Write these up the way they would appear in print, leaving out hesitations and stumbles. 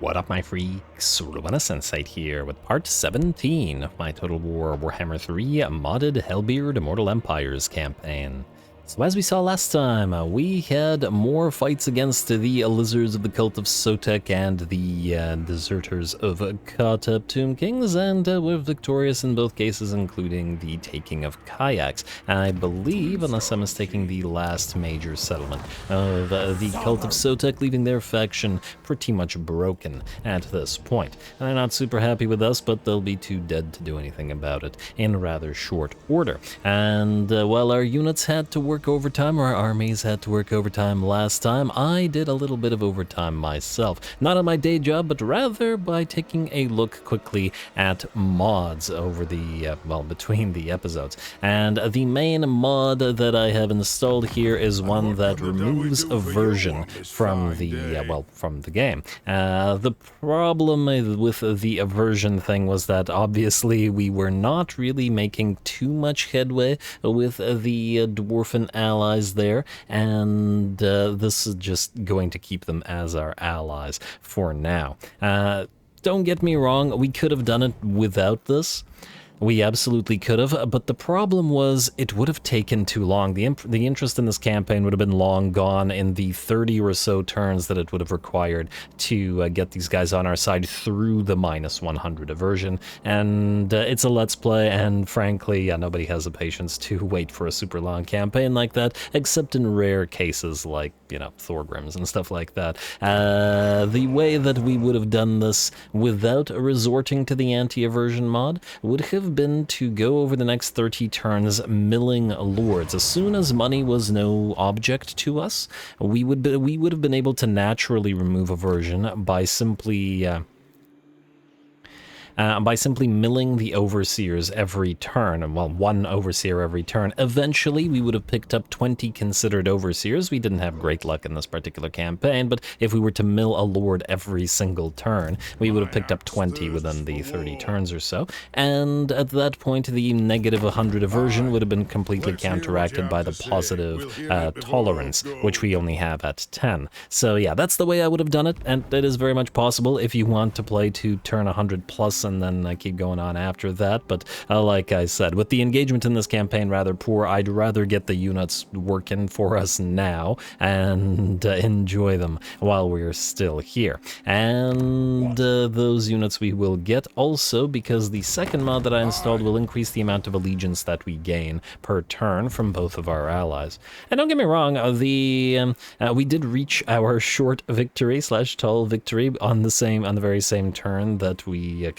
What up, my freaks? RuinusInsight here with part 17 of my Total War Warhammer 3 modded Hellbeard Immortal Empires campaign. So as we saw last time, we had more fights against the lizards of the cult of Sotek and the deserters of Katep Tomb Kings, and were victorious in both cases, including the taking of kayaks. I believe, unless I'm mistaking, the last major settlement of the cult of Sotek, leaving their faction pretty much broken at this point. And they're not super happy with us, but they'll be too dead to do anything about it in rather short order. And while our units had to work overtime, or our armies had to work overtime last time, I did a little bit of overtime myself. Not on my day job, but rather by taking a look quickly at mods over the, between the episodes. And the main mod that I have installed here is one that removes aversion from the, from the game. The problem with the aversion thing was that obviously we were not really making too much headway with the dwarfen allies there, and this is just going to keep them as our allies for now. Don't get me wrong, we could have done it without this. We absolutely could have, but the problem was it would have taken too long. The interest in this campaign would have been long gone in the 30 or so turns that it would have required to get these guys on our side through the -100 aversion. And it's a let's play, and frankly, nobody has the patience to wait for a super long campaign like that, except in rare cases like, you know, Thorgrims and stuff like that. The way that we would have done this without resorting to the anti-aversion mod would have been to go over the next 30 turns milling lords. As soon as money was no object to us, we would have been able to naturally remove aversion by simply milling the overseers every turn. Well, one overseer every turn. Eventually, we would have picked up 20 considered overseers. We didn't have great luck in this particular campaign, but if we were to mill a lord every single turn, we would have picked up 20 within the 30 turns or so. And at that point, the negative 100 aversion would have been completely counteracted by the positive tolerance, which we only have at 10. So yeah, that's the way I would have done it, and it is very much possible if you want to play to turn 100 plus and then keep going on after that. But like I said, with the engagement in this campaign rather poor, I'd rather get the units working for us now and enjoy them while we're still here. And those units we will get also, because the second mod that I installed will increase the amount of allegiance that we gain per turn from both of our allies. And don't get me wrong, we did reach our short victory / tall victory on the very same turn that we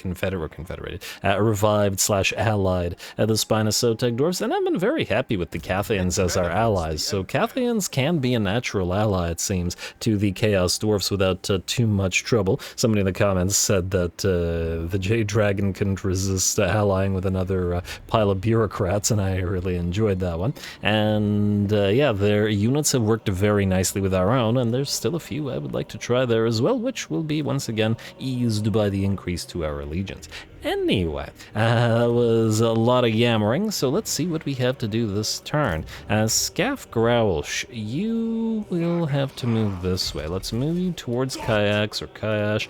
revived / allied the Spinous Sotek Dwarfs, and I've been very happy with the Cathians as our allies. So Cathians can be a natural ally, it seems, to the Chaos Dwarfs without too much trouble. Somebody in the comments said that the Jade Dragon couldn't resist allying with another pile of bureaucrats, and I really enjoyed that one. And yeah, their units have worked very nicely with our own, and there's still a few I would like to try there as well, which will be once again eased by the increase to our allegiance. Anyway, that was a lot of yammering, so let's see what we have to do this turn. Scaff Growlsh, you will have to move this way. Let's move you towards Kayaks or Kayash.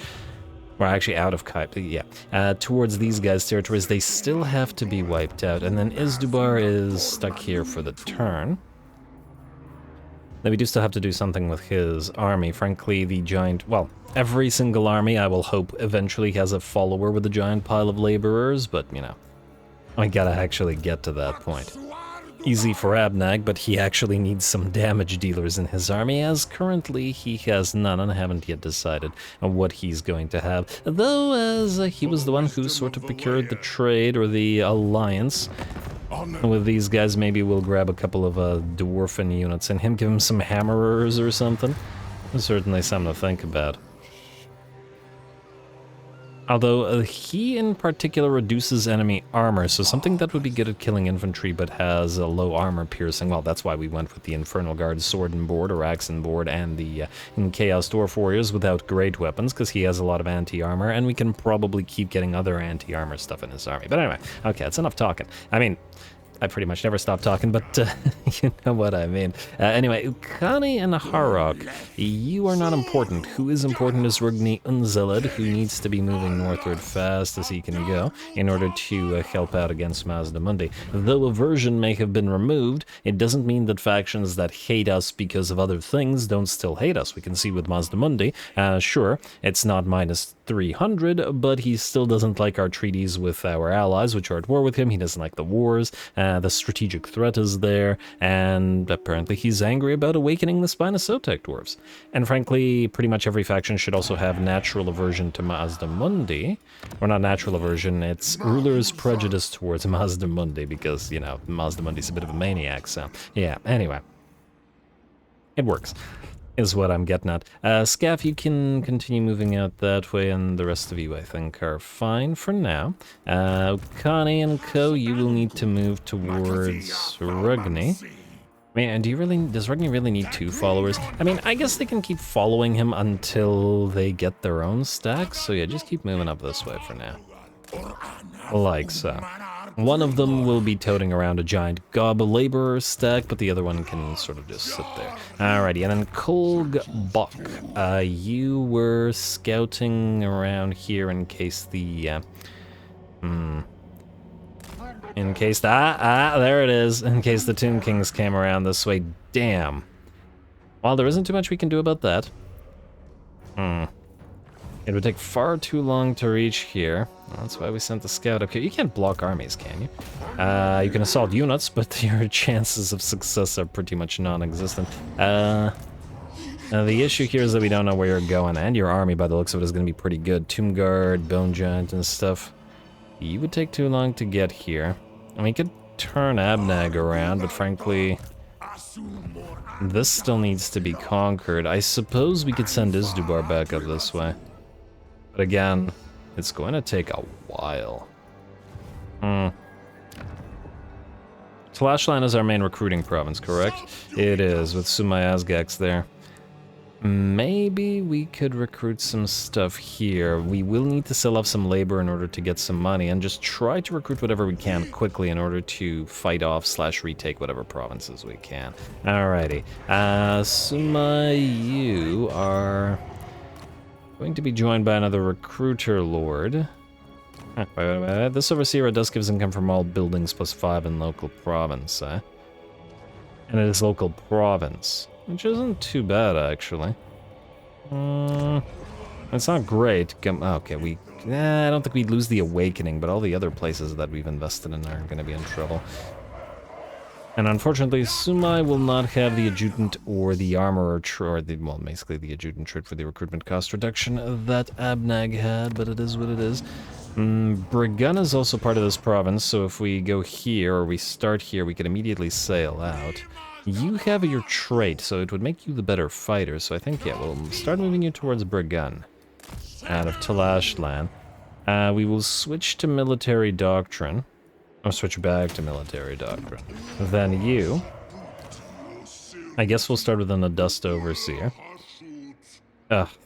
Or actually out of Kai, yeah. Towards these guys' territories. They still have to be wiped out. And then Izdubar is stuck here for the turn. Now we do still have to do something with his army. Frankly, the giant, well, every single army, I will hope, eventually has a follower with a giant pile of laborers, but, you know, I gotta actually get to that point. Easy for Abnagg, but he actually needs some damage dealers in his army, as currently he has none, and I haven't yet decided on what he's going to have. Though, as he was the one who sort of procured the trade, or the alliance with these guys, maybe we'll grab a couple of dwarfen units and give him some hammerers or something. That's certainly something to think about. Although he in particular reduces enemy armor, so something that would be good at killing infantry but has a low armor piercing. Well, that's why we went with the Infernal Guard sword and board, or axe and board, and the Chaos Dwarf Warriors without great weapons, because he has a lot of anti-armor, and we can probably keep getting other anti-armor stuff in his army. But anyway, okay, that's enough talking. I mean, I pretty much never stop talking, but you know what I mean. Anyway, Ukani and Harok, you are not important. Who is important is RuinusInsight, who needs to be moving northward fast as he can go in order to help out against Mazdamundi. Though a version may have been removed, it doesn't mean that factions that hate us because of other things don't still hate us. We can see with Mazdamundi, sure, it's not minus 300, but he still doesn't like our treaties with our allies, which are at war with him. He doesn't like the wars. The strategic threat is there, and apparently he's angry about awakening the Spinosotek dwarfs. And frankly, pretty much every faction should also have natural aversion to Mazdamundi. Or not natural aversion, it's ruler's prejudice towards Mazdamundi, because, you know, Mazdamundi's a bit of a maniac, so yeah, anyway. It works, is what I'm getting at. Scaff, you can continue moving out that way, and the rest of you, I think, are fine for now. Ukani and Co, you will need to move towards Rugni. I mean, does Rugni really need 2 followers? I mean, I guess they can keep following him until they get their own stacks, so yeah, just keep moving up this way for now. Like so. One of them will be toting around a giant gob laborer stack, but the other one can sort of just sit there. Alrighty, and then Kolg Bok, you were scouting around here in case the, in case the, there it is, in case the Tomb Kings came around this way. Damn. Well, there isn't too much we can do about that. It would take far too long to reach here. That's why we sent the scout up here. You can't block armies, can you? You can assault units, but your chances of success are pretty much non-existent. Now the issue here is that we don't know where you're going, and your army, by the looks of it, is going to be pretty good. Tomb Guard, Bone Giant, and stuff. You would take too long to get here. And we could turn Abnagg around, but frankly, this still needs to be conquered. I suppose we could send Izdubar back up this way. But again, it's going to take a while. Talashland is our main recruiting province, correct? It is, with Sumayazgax there. Maybe we could recruit some stuff here. We will need to sell off some labor in order to get some money, and just try to recruit whatever we can quickly in order to fight off / retake whatever provinces we can. Alrighty. Suma, you are going to be joined by another recruiter lord. Wait. This overseer does give us income from all buildings +5 in local province, eh? And it is local province, which isn't too bad, actually. It's not great. Okay, I don't think we'd lose the Awakening, but all the other places that we've invested in are going to be in trouble. And unfortunately, Sumai will not have the adjutant or the armorer, well, basically the adjutant trait for the recruitment cost reduction that Abnagg had, but it is what it is. Brigun is also part of this province, so if we go here, or we start here, we can immediately sail out. You have your trait, so it would make you the better fighter, so I think, yeah, we'll start moving you towards Brigun, out of Talashland. We will switch to military doctrine. I'll switch back to military doctrine. Then you. I guess we'll start with an Adust Overseer.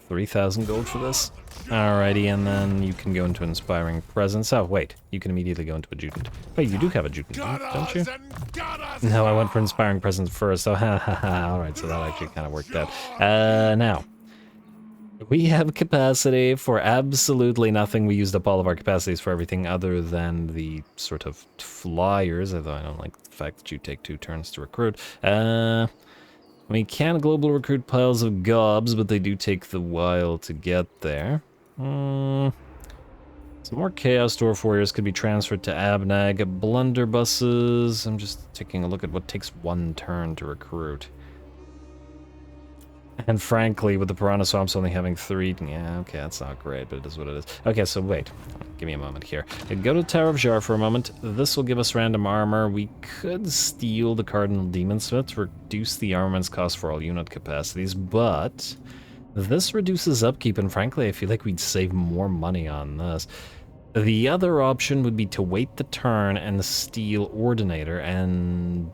3,000 gold for this. Alrighty, and then you can go into Inspiring Presence. Oh, wait. You can immediately go into Adjutant. Wait, you do have Adjutant, don't you? No, I went for Inspiring Presence first. Oh, alright, so that actually kind of worked out. Now. We have capacity for absolutely nothing. We used up all of our capacities for everything other than the sort of flyers, although I don't like the fact that you take 2 turns to recruit. We can global recruit piles of gobs, but they do take the while to get there. Some more Chaos Dwarf Warriors could be transferred to Abnagg. Blunderbusses, I'm just taking a look at what takes 1 turn to recruit. And frankly, with the Piranha Swamps only having 3, yeah, okay, that's not great, but it is what it is. Okay, so wait, give me a moment here. Go to Tower of Jar for a moment. This will give us random armor. We could steal the Cardinal Demonsmith to reduce the armaments cost for all unit capacities, but this reduces upkeep, and frankly, I feel like we'd save more money on this. The other option would be to wait the turn and steal Ordinator, and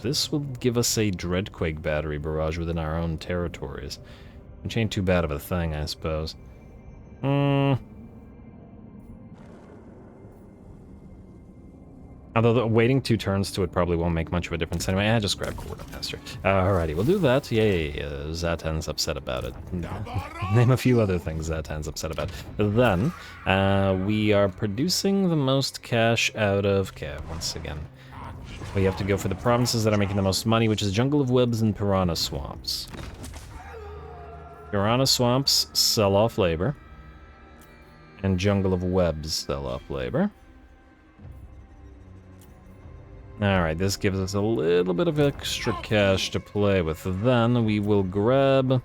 this will give us a Dreadquake battery barrage within our own territories. Which ain't too bad of a thing, I suppose. I'll Although waiting 2 turns to it probably won't make much of a difference anyway. Just grab Quarter Master. Alrighty, we'll do that. Yay, Zatan's upset about it. Name a few other things Zatan's upset about. Then, we are producing the most cash out of... Okay, once again. We have to go for the provinces that are making the most money, which is Jungle of Webs and Piranha Swamps. Piranha Swamps sell off labor. And Jungle of Webs sell off labor. Alright, this gives us a little bit of extra cash to play with. Then we will grab...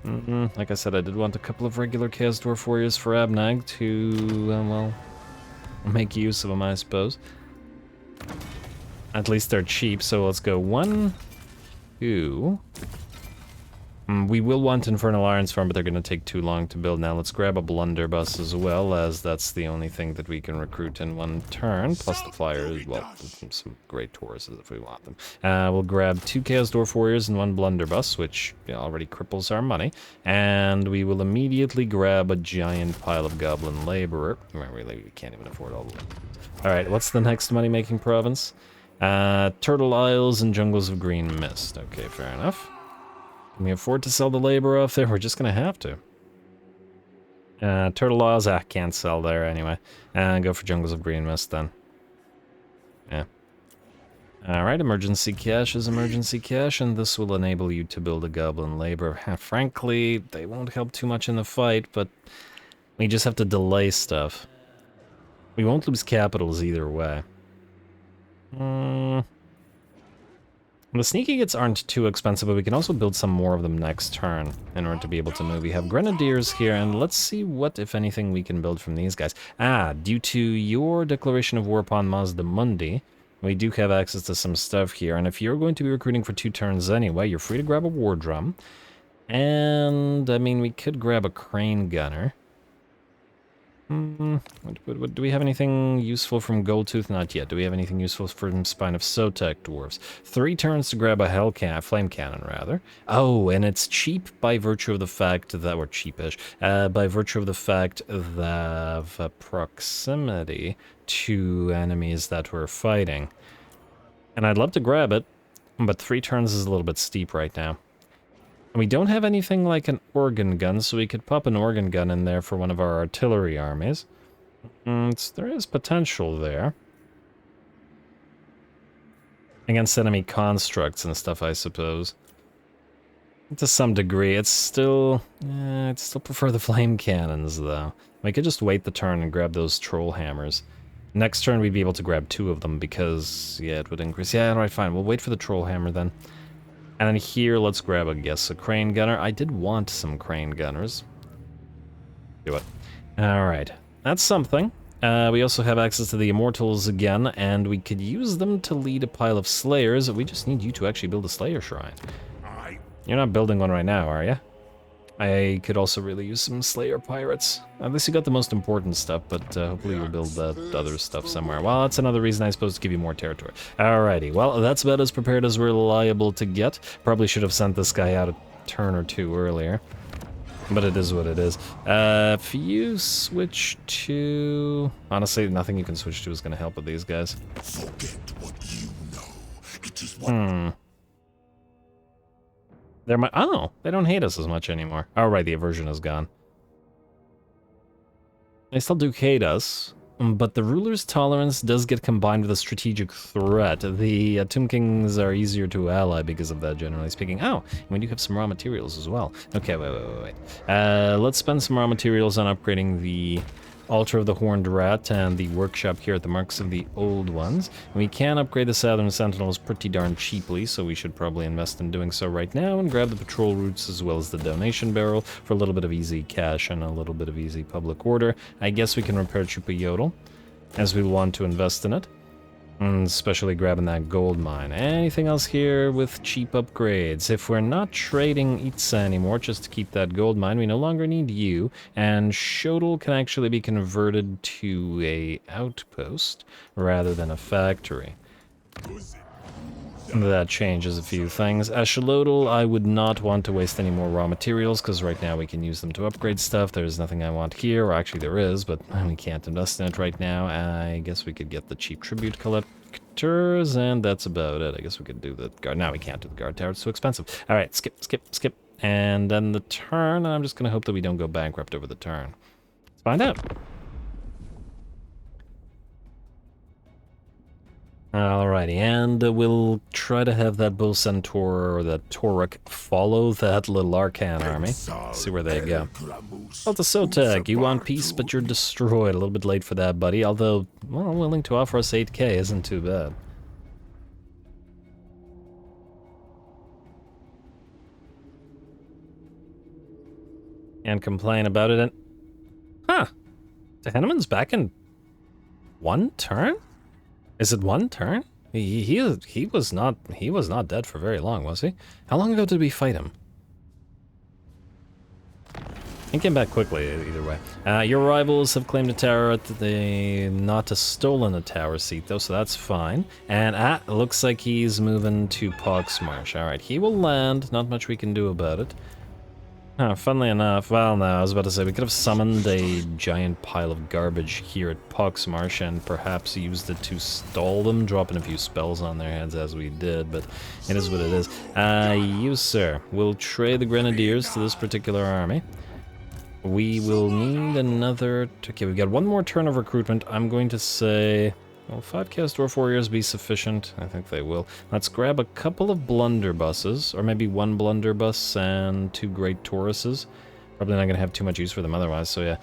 like I said, I did want a couple of regular Chaos Dwarf Warriors for Abnagg to, well, make use of them, I suppose. At least they're cheap, so let's go 1, 2... we will want Infernal Irons Farm, but they're going to take too long to build. Now let's grab a Blunderbuss as well, as that's the only thing that we can recruit in 1 turn, plus the Flyers, well, some great Tauruses if we want them. We'll grab 2 Chaos Dwarf Warriors and 1 Blunderbuss, which already cripples our money, and we will immediately grab a giant pile of Goblin Laborer. Really, we can't even afford all of them. Alright, what's the next money-making province? Turtle Isles and Jungles of Green Mist. Okay, fair enough. Can we afford to sell the labor off there? We're just gonna have to. Turtle Isles, can't sell there anyway. Go for Jungles of Green Mist then. Yeah. Alright, emergency cash is emergency cash, and this will enable you to build a Goblin Labor. Frankly, they won't help too much in the fight, but we just have to delay stuff. We won't lose capitals either way. The sneaky kits aren't too expensive, but we can also build some more of them next turn in order to be able to move. We have Grenadiers here, and let's see what, if anything, we can build from these guys. Due to your declaration of war upon Mazda Mundi, we do have access to some stuff here, and if you're going to be recruiting for 2 turns anyway, you're free to grab a War Drum. And, I mean, we could grab a Crane Gunner. Do we have anything useful from Goldtooth? Not yet. Do we have anything useful from Spine of Sotek Dwarves? 3 turns to grab a flame cannon, rather. Oh, and it's cheap by virtue of the fact that, or cheapish, by virtue of the fact that of proximity to enemies that we're fighting. And I'd love to grab it, but 3 turns is a little bit steep right now. We don't have anything like an organ gun, so we could pop an organ gun in there for one of our artillery armies. There is potential there. Against enemy constructs and stuff, I suppose. To some degree, it's still... I'd still prefer the flame cannons, though. We could just wait the turn and grab those troll hammers. Next turn, we'd be able to grab 2 of them, because, yeah, it would increase. Yeah, alright, fine. We'll wait for the troll hammer, then. And then here, let's grab, I guess, a Crane Gunner. I did want some Crane Gunners. Do it. Alright. That's something. We also have access to the Immortals again, and we could use them to lead a pile of Slayers. We just need you to actually build a Slayer Shrine. You're not building one right now, are you? I could also really use some Slayer Pirates. At least you got the most important stuff, but hopefully you'll build that other stuff somewhere. Well, that's another reason I suppose to give you more territory. Alrighty, well, that's about as prepared as we're liable to get. Probably should have sent this guy out a turn or 2 earlier. But it is what it is. If you switch to... Honestly, nothing you can switch to is going to help with these guys. Forget what you know. It is what... Oh, they don't hate us as much anymore. Oh, right, the aversion is gone. They still do hate us, but the ruler's tolerance does get combined with a strategic threat. The Tomb Kings are easier to ally because of that, generally speaking. Oh, and we do have some raw materials as well. Okay, wait. Let's spend some raw materials on upgrading the Altar of the Horned Rat and the workshop here at the Marks of the Old Ones. We can upgrade the Southern Sentinels pretty darn cheaply, so we should probably invest in doing so right now and grab the patrol routes as well as the donation barrel for a little bit of easy cash and a little bit of easy public order. I guess we can repair Chupa Yodel, as we want to invest in it. Especially grabbing that gold mine. Anything else here with cheap upgrades? If we're not trading Itza anymore, just to keep that gold mine, we no longer need you. And Shodel can actually be converted to a outpost rather than a factory. That changes a few things. Ashalodal, I would not want to waste any more raw materials, because right now we can use them to upgrade stuff. There's nothing I want here, or actually there is, but we can't invest in it right now. I guess we could get the cheap tribute collectors, and that's about it. I guess we could do the guard. Now we can't do the guard tower, it's too expensive. Alright, skip. And then the turn, I'm just gonna hope that we don't go bankrupt over the turn. Let's find out. Alrighty, and we'll try to have that Bull Centaur or that Toruk follow that little Arcan army. See where they go. Alta Sotag, you want peace, but you're destroyed. A little bit late for that, buddy. Although, well, willing to offer us 8k isn't too bad. Can't complain about it. And huh? Teheneman's back in one turn? Is it one turn? He was not dead for very long, was he? How long ago did we fight him? He came back quickly, either way. Your rivals have claimed a tower at not a stolen a tower seat, though, so that's fine. And it looks like he's moving to Poxmarsh. Alright, he will land. Not much we can do about it. Funnily enough, well, no, I was about to say, we could have summoned a giant pile of garbage here at Poxmarsh and perhaps used it to stall them, dropping a few spells on their heads as we did, but it is what it is. You, sir, will trade the Grenadiers to this particular army. We will need another... Okay, we've got one more turn of recruitment. I'm going to say... Will 5 Dwarf Warriors be sufficient? I think they will. Let's grab a couple of blunderbusses, or maybe one blunderbuss and 2 great Tauruses. Probably not going to have too much use for them otherwise, so yeah.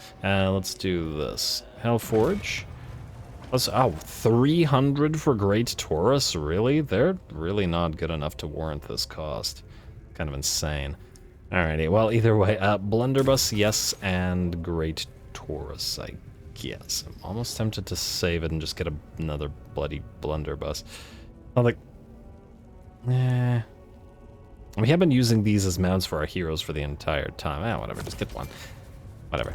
Let's do this. Hellforge. Plus, 300 for great Taurus? Really? They're really not good enough to warrant this cost. Kind of insane. Alrighty, well, either way, blunderbuss, yes, and great Taurus, I guess. I'm almost tempted to save it and just get another bloody blunderbuss. I'm like, we have been using these as mounts for our heroes for the entire time. Whatever, just get one. Whatever.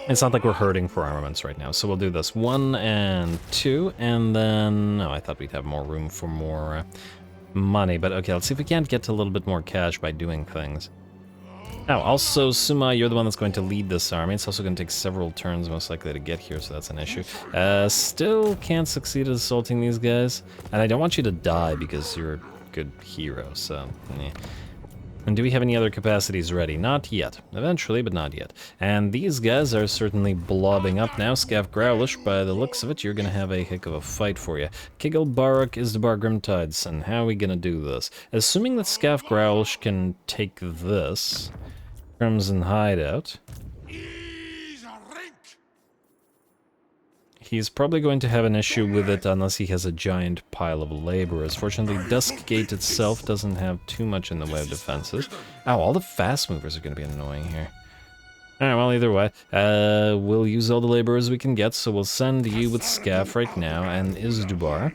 It's not like we're hurting for armaments right now, so we'll do this 1 and 2, and then... No, I thought we'd have more room for more money, but okay, let's see if we can't get to a little bit more cash by doing things. Oh, also, Suma, you're the one that's going to lead this army. It's also going to take several turns, most likely, to get here, so that's an issue. Still can't succeed at assaulting these guys. And I don't want you to die, because you're a good hero, so... And do we have any other capacities ready? Not yet. Eventually, but not yet. And these guys are certainly blobbing up now. Scav Growlish, by the looks of it, you're going to have a heck of a fight for you. Kigel Barak is the Bar Grimtides, and how are we going to do this? Assuming that Scav Growlish can take this... Crimson Hideout. He's probably going to have an issue with it unless he has a giant pile of laborers. Fortunately, Duskgate itself doesn't have too much in the way of defenses. All the fast movers are going to be annoying here. Alright, well, either way, we'll use all the laborers we can get, so we'll send you with Scaff right now, and Izdubar.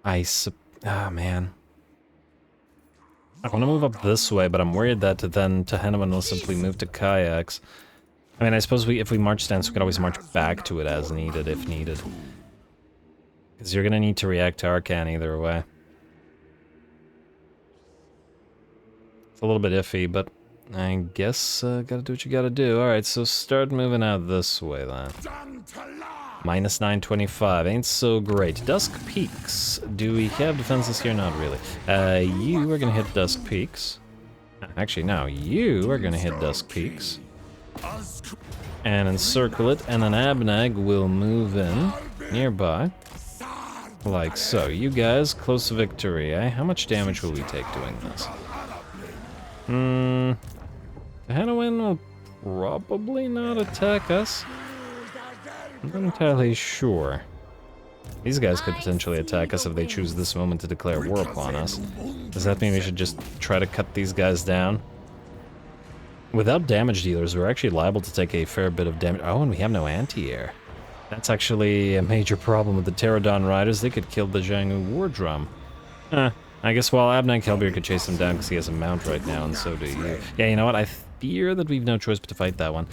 Man. I want to move up this way, but I'm worried that then Teheneman will simply move to Kayaks. I mean, I suppose if we march down, so we can always march back to it as needed, if needed. Because you're going to need to react to Arcan either way. It's a little bit iffy, but I guess gotta do what you gotta do. Alright, so start moving out this way then. Minus 925, ain't so great. Dusk Peaks. Do we have defenses here? Not really. You are gonna hit Dusk Peaks. Actually, no, you are gonna hit Dusk Peaks. And encircle it, and then Abnagg will move in nearby. Like so. You guys, close victory, eh? How much damage will we take doing this? Teheneman will probably not attack us. I'm not entirely sure. These guys could potentially attack us if they choose this moment to declare war upon us. Does that mean we should just try to cut these guys down? Without damage dealers, we're actually liable to take a fair bit of damage. Oh, and we have no anti-air. That's actually a major problem with the Pterodon Riders. They could kill the Zhangu War Drum. I guess while Abnagg Hellbeard could chase him down because he has a mount right now, and so do you. Yeah, you know what? I fear that we've no choice but to fight that one.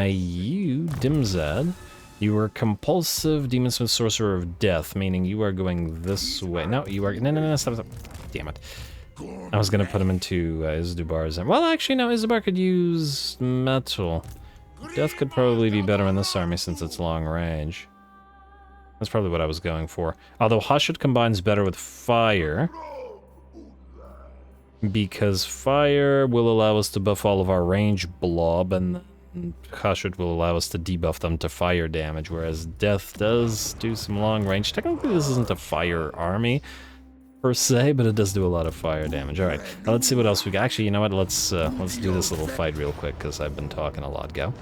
You, Dimzad, You are compulsive demonsmith sorcerer of death, meaning you are going this way. No, you are... No, stop. Damn it. I was gonna put him into Izdubar's... Well, actually, no, Izdubar could use metal. Death could probably be better in this army since it's long range. That's probably what I was going for. Although Hashut combines better with fire, because fire will allow us to buff all of our range blob, and Hashut will allow us to debuff them to fire damage, whereas Death does do some long range. Technically, this isn't a fire army, per se, but it does do a lot of fire damage. Alright, let's see what else we got. Actually, you know what? Let's do this little fight real quick, because I've been talking a lot. Go.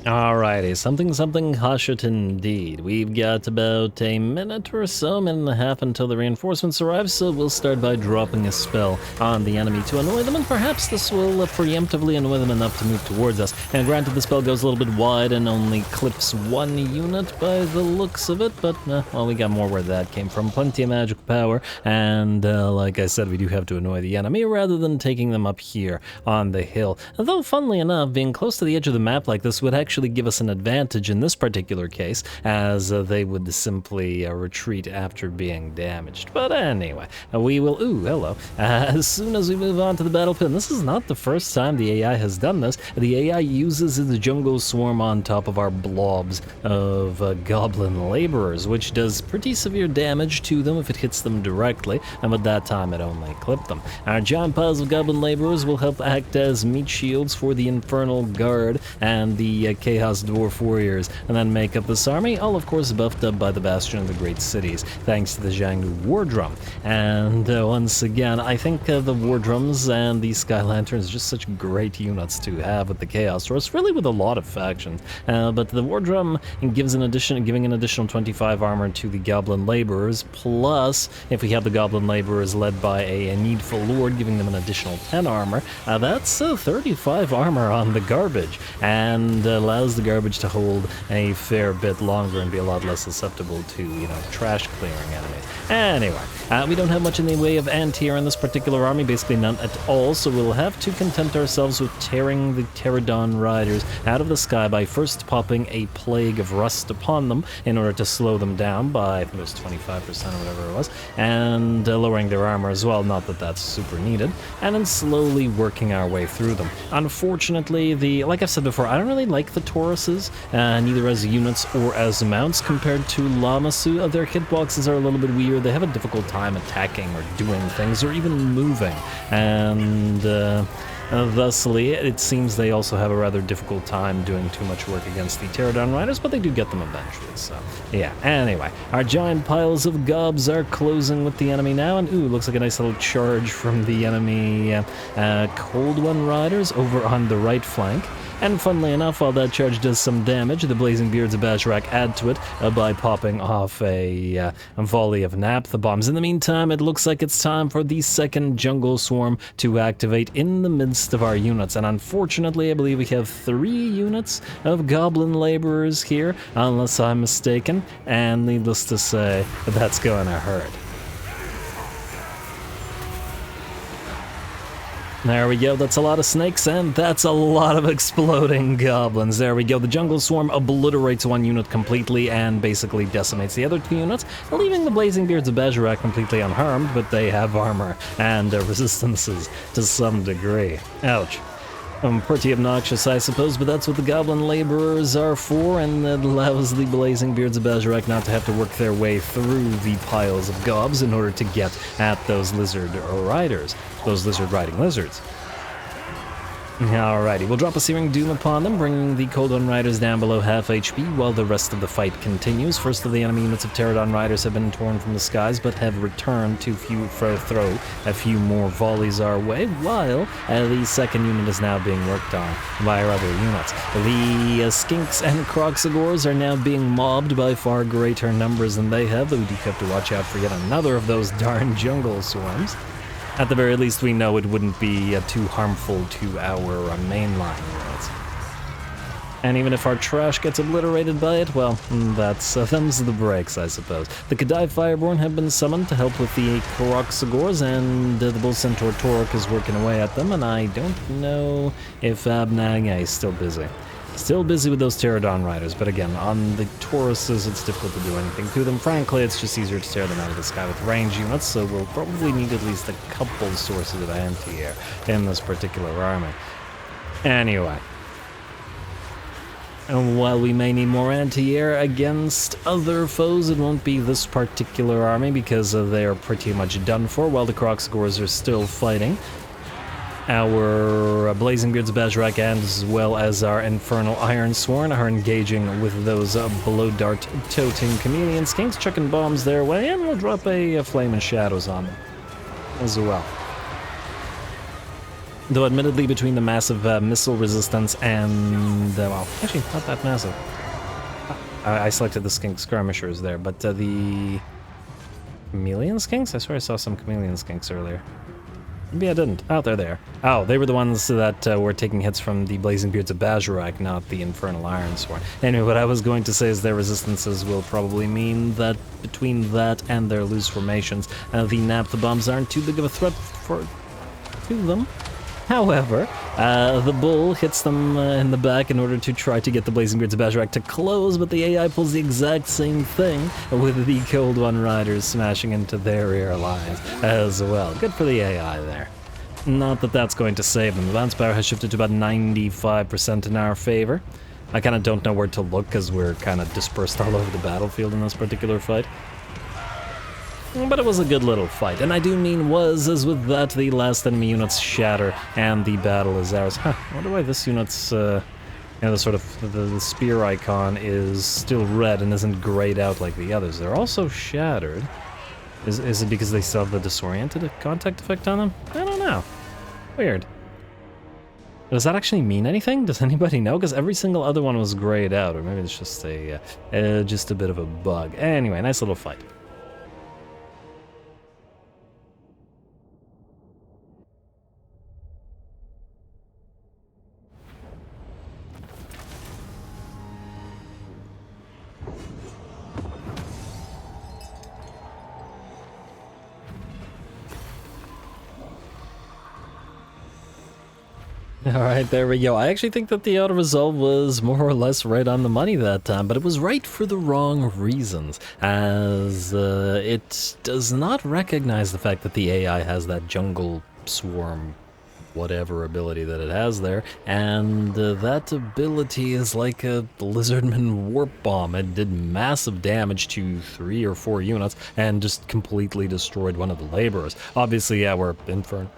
Alrighty, something Hashut indeed. We've got about a minute or so, minute and a half until the reinforcements arrive, so we'll start by dropping a spell on the enemy to annoy them, and perhaps this will preemptively annoy them enough to move towards us. And granted, the spell goes a little bit wide and only clips one unit by the looks of it, but, well, we got more where that came from. Plenty of magical power, and like I said, we do have to annoy the enemy rather than taking them up here on the hill. Although, funnily enough, being close to the edge of the map like this would actually give us an advantage in this particular case, as they would simply retreat after being damaged. But anyway, we will... Ooh, hello. As soon as we move on to the battlefield, and this is not the first time the AI has done this, the AI uses the jungle swarm on top of our blobs of goblin laborers, which does pretty severe damage to them if it hits them directly, and at that time it only clipped them. Our giant piles of goblin laborers will help act as meat shields for the infernal guard and the Chaos Dwarf Warriors, and then make up this army, all of course buffed up by the Bastion of the Great Cities, thanks to the Jiangnu War Drum. And once again, I think the War Drums and the Sky Lanterns are just such great units to have with the Chaos Dwarfs, really with a lot of factions. But the War Drum giving an additional 25 armor to the Goblin Laborers, plus, if we have the Goblin Laborers led by a Needful Lord, giving them an additional 10 armor, that's 35 armor on the garbage, and allows the garbage to hold a fair bit longer and be a lot less susceptible to, you know, trash clearing enemies. Anyway, we don't have much in the way of anti-air in this particular army, basically none at all, so we'll have to content ourselves with tearing the Pterodon Riders out of the sky by first popping a Plague of Rust upon them in order to slow them down by, I think it was 25% or whatever it was, and lowering their armor as well, not that that's super needed, and then slowly working our way through them. Unfortunately, like I've said before, I don't really like the Tauruses, neither as units or as mounts compared to Lamasu. Their hitboxes are a little bit weird. They have a difficult time attacking or doing things or even moving, and thusly it seems they also have a rather difficult time doing too much work against the Pterodon Riders, but they do get them eventually, so yeah. Anyway, our giant piles of gobs are closing with the enemy now, and ooh, looks like a nice little charge from the enemy Cold One Riders over on the right flank. And funnily enough, while that charge does some damage, the Blazing Beards of Bajrak add to it by popping off a volley of naphtha bombs. In the meantime, it looks like it's time for the second jungle swarm to activate in the midst of our units. And unfortunately, I believe we have 3 units of goblin laborers here, unless I'm mistaken. And needless to say, that's going to hurt. There we go, that's a lot of snakes, and that's a lot of exploding goblins. There we go, the jungle swarm obliterates one unit completely and basically decimates the other 2 units, leaving the Blazing Beards of Bajrak completely unharmed, but they have armor and resistances to some degree. Ouch. Pretty obnoxious, I suppose, but that's what the Goblin Laborers are for, and it allows the Blazing Beards of Bajrak not to have to work their way through the piles of gobs in order to get at those lizard riders, those lizard-riding lizards. Alrighty, we'll drop a Searing Doom upon them, bringing the Cold One Riders down below half HP while the rest of the fight continues. First of the enemy units of Pterodon Riders have been torn from the skies, but have returned to throw a few more volleys our way, while the second unit is now being worked on by our other units. The Skinks and Kroxagors are now being mobbed by far greater numbers than they have, though we do have to watch out for yet another of those darn jungle swarms. At the very least, we know it wouldn't be too harmful to our mainline units. And even if our trash gets obliterated by it, well, that's them's the breaks, I suppose. The Kadai Fireborn have been summoned to help with the Karoxagors, and the Bull Centaur Torque is working away at them, and I don't know if Abnagg, yeah, he's still busy. Still busy with those Pterodon Riders, but again, on the Tauruses, it's difficult to do anything to them. Frankly, it's just easier to tear them out of the sky with range units, so we'll probably need at least a couple sources of anti-air in this particular army. Anyway. And while we may need more anti-air against other foes, it won't be this particular army because they are pretty much done for while the Kroxagors are still fighting. Our Blazing Beards Bajrak and as well as our Infernal Ironsworn are engaging with those blow dart toting chameleon skinks, chucking bombs their way, and we'll drop a Flame and Shadows on them as well. Though admittedly between the massive missile resistance and, well, actually not that massive. I selected the skink skirmishers there, but the chameleon skinks? I swear I saw some chameleon skinks earlier. Maybe I didn't. Oh, they're there. Oh, they were the ones that were taking hits from the Blazing Beards of Bajrak, not the Infernal Ironsworn. Anyway, what I was going to say is their resistances will probably mean that between that and their loose formations, the naphtha bombs aren't too big of a threat to them. However, the bull hits them in the back in order to try to get the Blazing Beards of Bajrak to close, but the AI pulls the exact same thing with the Cold One Riders smashing into their rear lines as well. Good for the AI there. Not that that's going to save them. The bounce power has shifted to about 95% in our favor. I kind of don't know where to look because we're kind of dispersed all over the battlefield in this particular fight. But it was a good little fight, and I do mean was, as with that, the last enemy units shatter, and the battle is ours. Huh, I wonder why this unit's, the sort of, the spear icon is still red and isn't grayed out like the others. They're also shattered. Is it because they still have the disoriented contact effect on them? I don't know. Weird. Does that actually mean anything? Does anybody know? Because every single other one was grayed out, or maybe it's just a bit of a bug. Anyway, nice little fight. Alright, there we go. I actually think that the auto-resolve was more or less right on the money that time, but it was right for the wrong reasons, as it does not recognize the fact that the AI has that jungle swarm whatever ability that it has there, and that ability is like a Lizardman Warp Bomb. It did massive damage to 3 or 4 units and just completely destroyed one of the laborers. Obviously, our Infernal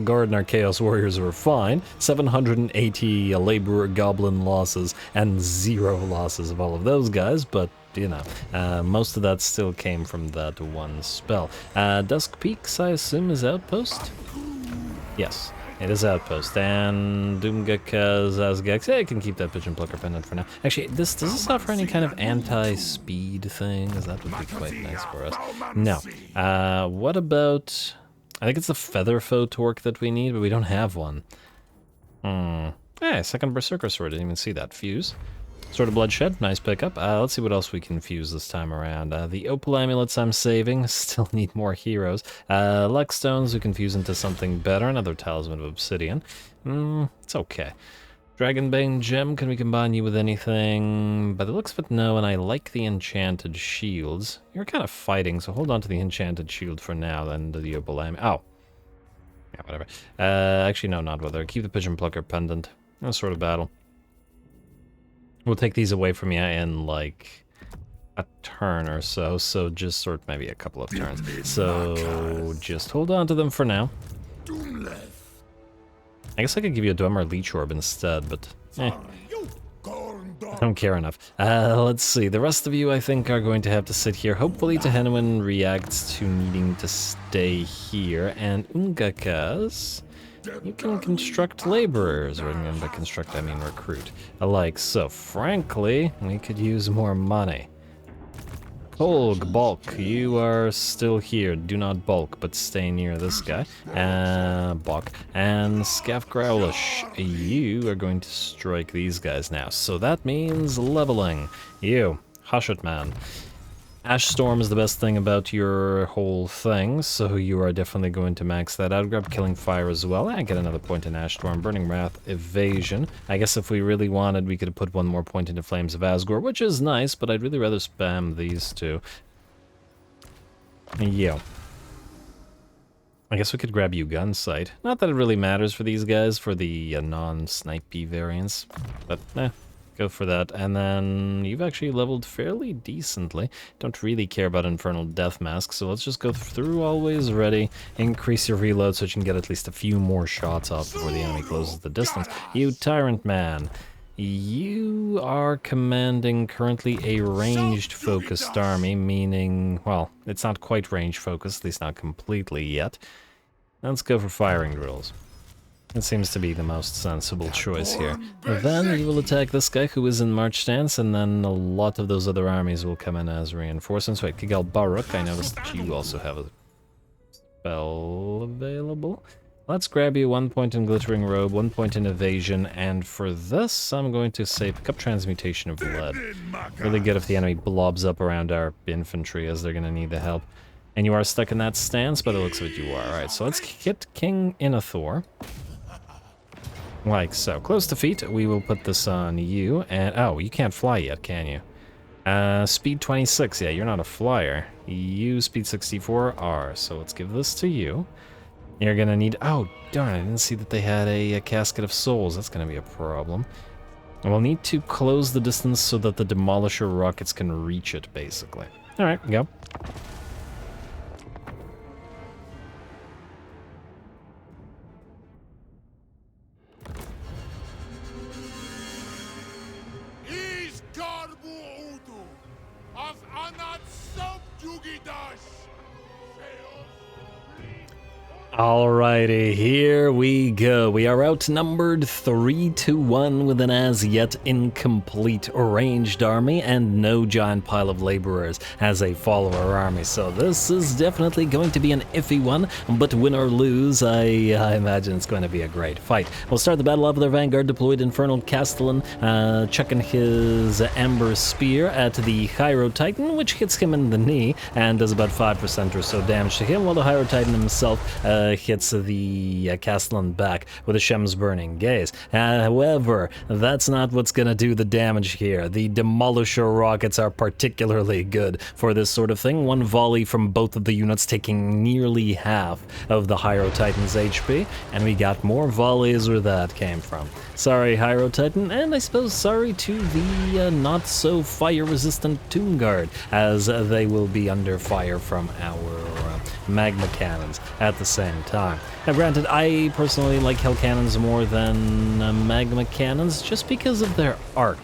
Guard and our Chaos Warriors were fine. 780 Laborer Goblin losses and 0 losses of all of those guys, but you know, most of that still came from that one spell. Dusk Peaks, I assume, is Outpost? Yes, it is Outpost, and Doomgaka's Asgax. Yeah, I can keep that Pigeon Plucker pendant for now. Actually, does this offer any kind of anti-speed thing? Because that would be quite nice for us. No. What about... I think it's the Feather Foe Torque that we need, but we don't have one. Yeah, second Berserker Sword, didn't even see that. Fuse. Sword of Bloodshed, nice pickup. Let's see what else we can fuse this time around. The Opal Amulets I'm saving, still need more heroes. Luck Stones we can fuse into something better, another Talisman of Obsidian. It's okay. Dragonbane Gem, can we combine you with anything? By the looks of it, no, and I like the Enchanted Shields. You're kind of fighting, so hold on to the Enchanted Shield for now, then the Opal Amulet. Oh. Yeah, whatever. Actually, no, not whether. Keep the Pigeon Plucker Pendant. No sort of battle. We'll take these away from you in, like, a turn or so, so just sort of maybe a couple of turns. So, just hold on to them for now. I guess I could give you a Dwemer Leech Orb instead, but, I don't care enough. Let's see, the rest of you I think are going to have to sit here. Hopefully Tehenuin reacts to needing to stay here, and Ungakas... You can construct laborers, or by construct I mean recruit, alike. So frankly, we could use more money. Bulk, you are still here. Do not bulk, but stay near this guy. Bulk. And Scaff Growlish, you are going to strike these guys now. So that means leveling. You, hush it, man. Ash Storm is the best thing about your whole thing, so you are definitely going to max that out. Grab Killing Fire as well. I get another point in Ash Storm. Burning Wrath, Evasion. I guess if we really wanted, we could have put one more point into Flames of Asgore, which is nice, but I'd really rather spam these two. Yeah. I guess we could grab you Gunsight. Not that it really matters for these guys, for the non-snipey variants, but go for that. And then you've actually leveled fairly decently. Don't really care about Infernal Death Mask, so let's just go through always ready. Increase your reload so you can get at least a few more shots off before the enemy closes the distance. You Tyrant Man. You are commanding currently a ranged focused army, meaning, well, it's not quite range focused, at least not completely yet. Let's go for firing drills. It seems to be the most sensible choice here. Then you will attack this guy who is in march stance, and then a lot of those other armies will come in as reinforcements. Wait, Kigal Baruk, I noticed that you also have a spell available. Let's grab you 1 point in Glittering Robe, 1 point in Evasion, and for this, I'm going to say pick up Transmutation of Lead. Really good if the enemy blobs up around our infantry, as they're going to need the help. And you are stuck in that stance, by the looks of it you are. Alright, so let's hit King Inathor. Like so. Close to feet, we will put this on you, and oh, you can't fly yet, can you? Speed 26, yeah, you're not a flyer. You, speed 64, are, so let's give this to you. You're gonna need, oh, darn, I didn't see that they had a Casket of Souls, that's gonna be a problem. And we'll need to close the distance so that the Demolisher rockets can reach it, basically. Alright, go. Alrighty, here we go. We are outnumbered 3-1 with an as yet incomplete ranged army and no giant pile of laborers as a follower army. So this is definitely going to be an iffy one, but win or lose, I imagine it's going to be a great fight. We'll start the battle off with our Vanguard deployed Infernal Castellan, chucking his Amber Spear at the Hyro Titan, which hits him in the knee and does about 5% or so damage to him, while the Hyro Titan himself hits the Castellan back with a Shem's Burning Gaze. However, that's not what's gonna do the damage here. The Demolisher rockets are particularly good for this sort of thing. One volley from both of the units taking nearly half of the Hyro Titan's HP, and we got more volleys where that came from. Sorry, Hyro Titan, and I suppose sorry to the not-so-fire-resistant Tomb Guard, as they will be under fire from our magma cannons at the same time. Now granted, I personally like Hell Cannons more than magma cannons, just because of their arc.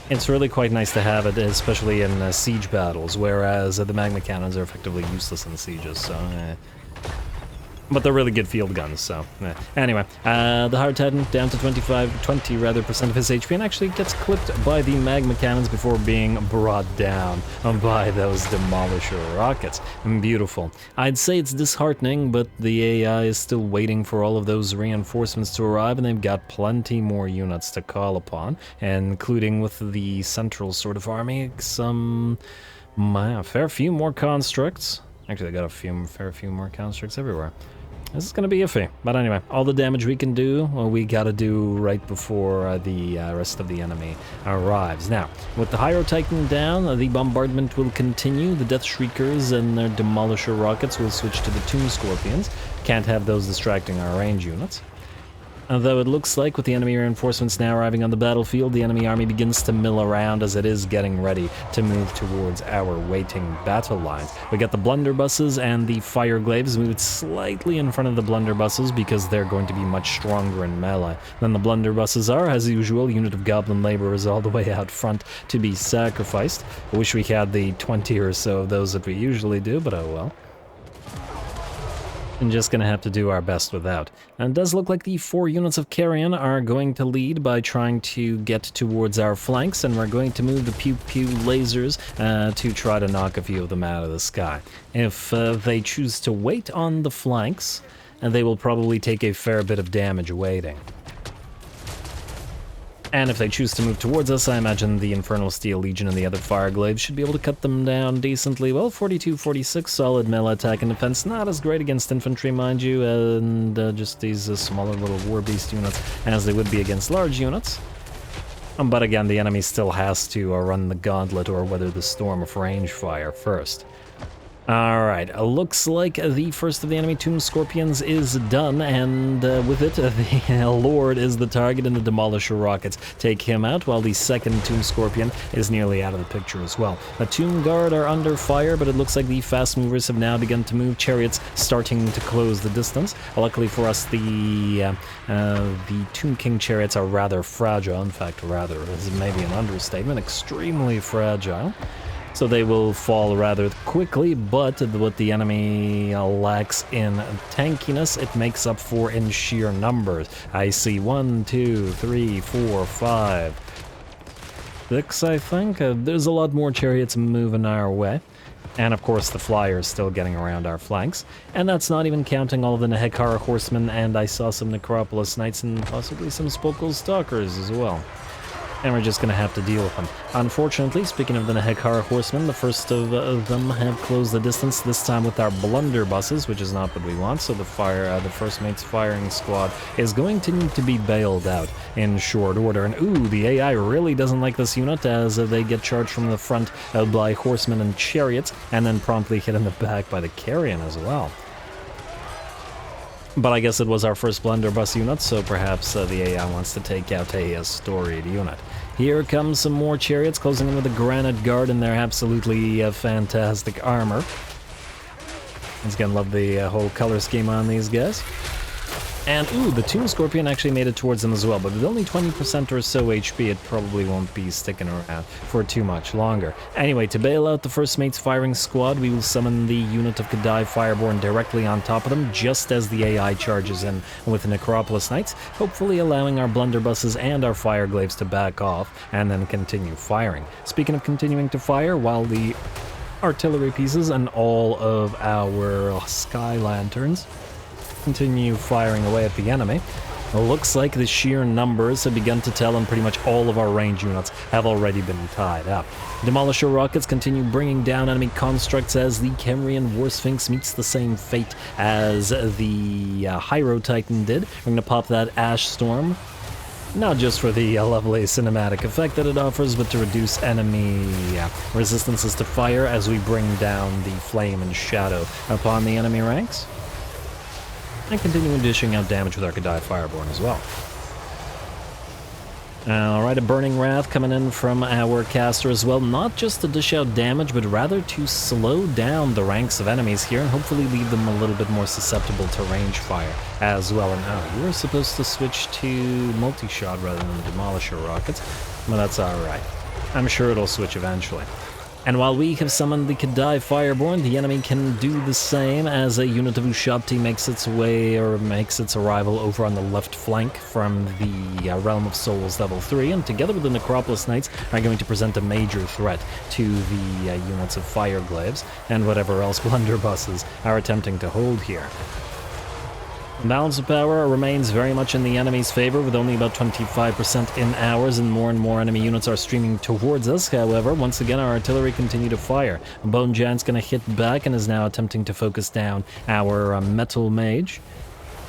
It's really quite nice to have it, especially in siege battles, whereas the magma cannons are effectively useless in sieges, so but they're really good field guns, so anyway, the Hyro Titan down to 20% of his HP, and actually gets clipped by the magma cannons before being brought down by those Demolisher rockets. Beautiful. I'd say it's disheartening, but the AI is still waiting for all of those reinforcements to arrive, and they've got plenty more units to call upon, including with the central sort of army, some fair few more constructs. Actually, they got a fair few more constructs everywhere. This is going to be iffy, but anyway, all the damage we can do, well, we got to do right before the rest of the enemy arrives. Now, with the Hyro Titan down, the bombardment will continue. The Death Shriekers and their Demolisher rockets will switch to the Tomb Scorpions. Can't have those distracting our range units. Although it looks like with the enemy reinforcements now arriving on the battlefield, the enemy army begins to mill around as it is getting ready to move towards our waiting battle lines. We got the blunderbusses and the fireglaves moved slightly in front of the blunderbusses because they're going to be much stronger in melee than the blunderbusses are. As usual, unit of goblin laborers all the way out front to be sacrificed. I wish we had the 20 or so of those that we usually do, but oh well. And just gonna have to do our best without. And it does look like the 4 units of Carrion are going to lead by trying to get towards our flanks, and we're going to move the pew-pew lasers to try to knock a few of them out of the sky. If they choose to wait on the flanks, they will probably take a fair bit of damage waiting. And if they choose to move towards us, I imagine the Infernal Steel Legion and the other Fireglaves should be able to cut them down decently. Well, 42-46, solid melee attack and defense. Not as great against infantry, mind you, and just these smaller little War Beast units as they would be against large units. But again, the enemy still has to run the gauntlet or weather the storm of range fire first. Alright, looks like the first of the enemy Tomb Scorpions is done, and with it, the Lord is the target and the Demolisher rockets take him out, while the second Tomb Scorpion is nearly out of the picture as well. The Tomb Guard are under fire, but it looks like the fast movers have now begun to move, chariots starting to close the distance. Luckily for us, the Tomb King chariots are rather fragile, in fact, rather, is maybe an understatement, extremely fragile. So they will fall rather quickly, but what the enemy lacks in tankiness, it makes up for in sheer numbers. I see 1, 2, 3, 4, 5, 6, I think. There's a lot more chariots moving our way. And of course the flyers still getting around our flanks. And that's not even counting all of the Nehekara horsemen, and I saw some Necropolis knights and possibly some Spokal stalkers as well. And we're just going to have to deal with them. Unfortunately, speaking of the Nehekara horsemen, the first of them have closed the distance, this time with our blunderbusses, which is not what we want, so the first mate's firing squad is going to need to be bailed out in short order. And ooh, the AI really doesn't like this unit, as they get charged from the front by horsemen and chariots, and then promptly hit in the back by the Carrion as well. But I guess it was our first blunderbuss unit, so perhaps the AI wants to take out a storied unit. Here comes some more chariots, closing in with the Granite Guard in their absolutely fantastic armor. Once again, love the whole color scheme on these guys. And ooh, the Tomb Scorpion actually made it towards them as well, but with only 20% or so HP, it probably won't be sticking around for too much longer. Anyway, to bail out the first mate's firing squad, we will summon the unit of Kadai Fireborn directly on top of them, just as the AI charges in with the Necropolis Knights, hopefully allowing our blunderbusses and our Fireglaves to back off and then continue firing. Speaking of continuing to fire, while the artillery pieces and all of our sky lanterns continue firing away at the enemy, it looks like the sheer numbers have begun to tell, and pretty much all of our range units have already been tied up. Demolisher rockets continue bringing down enemy constructs as the Kemrian War Sphinx meets the same fate as the Hyro Titan did. We're going to pop that Ash Storm, not just for the lovely cinematic effect that it offers, but to reduce enemy resistances to fire as we bring down the Flame and Shadow upon the enemy ranks. And continuing dishing out damage with our Kadai Fireborn as well. Alright, a Burning Wrath coming in from our caster as well, not just to dish out damage, but rather to slow down the ranks of enemies here and hopefully leave them a little bit more susceptible to range fire as well. And you were supposed to switch to multi-shot rather than Demolisher rockets, but that's alright. I'm sure it'll switch eventually. And while we have summoned the Kadai Fireborn, the enemy can do the same as a unit of Ushabti makes its way, or makes its arrival over on the left flank from the Realm of Souls level 3, and together with the Necropolis Knights are going to present a major threat to the units of Fireglaves and whatever else blunderbusses are attempting to hold here. Balance of power remains very much in the enemy's favor, with only about 25% in ours, and more enemy units are streaming towards us. However, once again, our artillery continue to fire. Bone Giant's going to hit back and is now attempting to focus down our Metal Mage.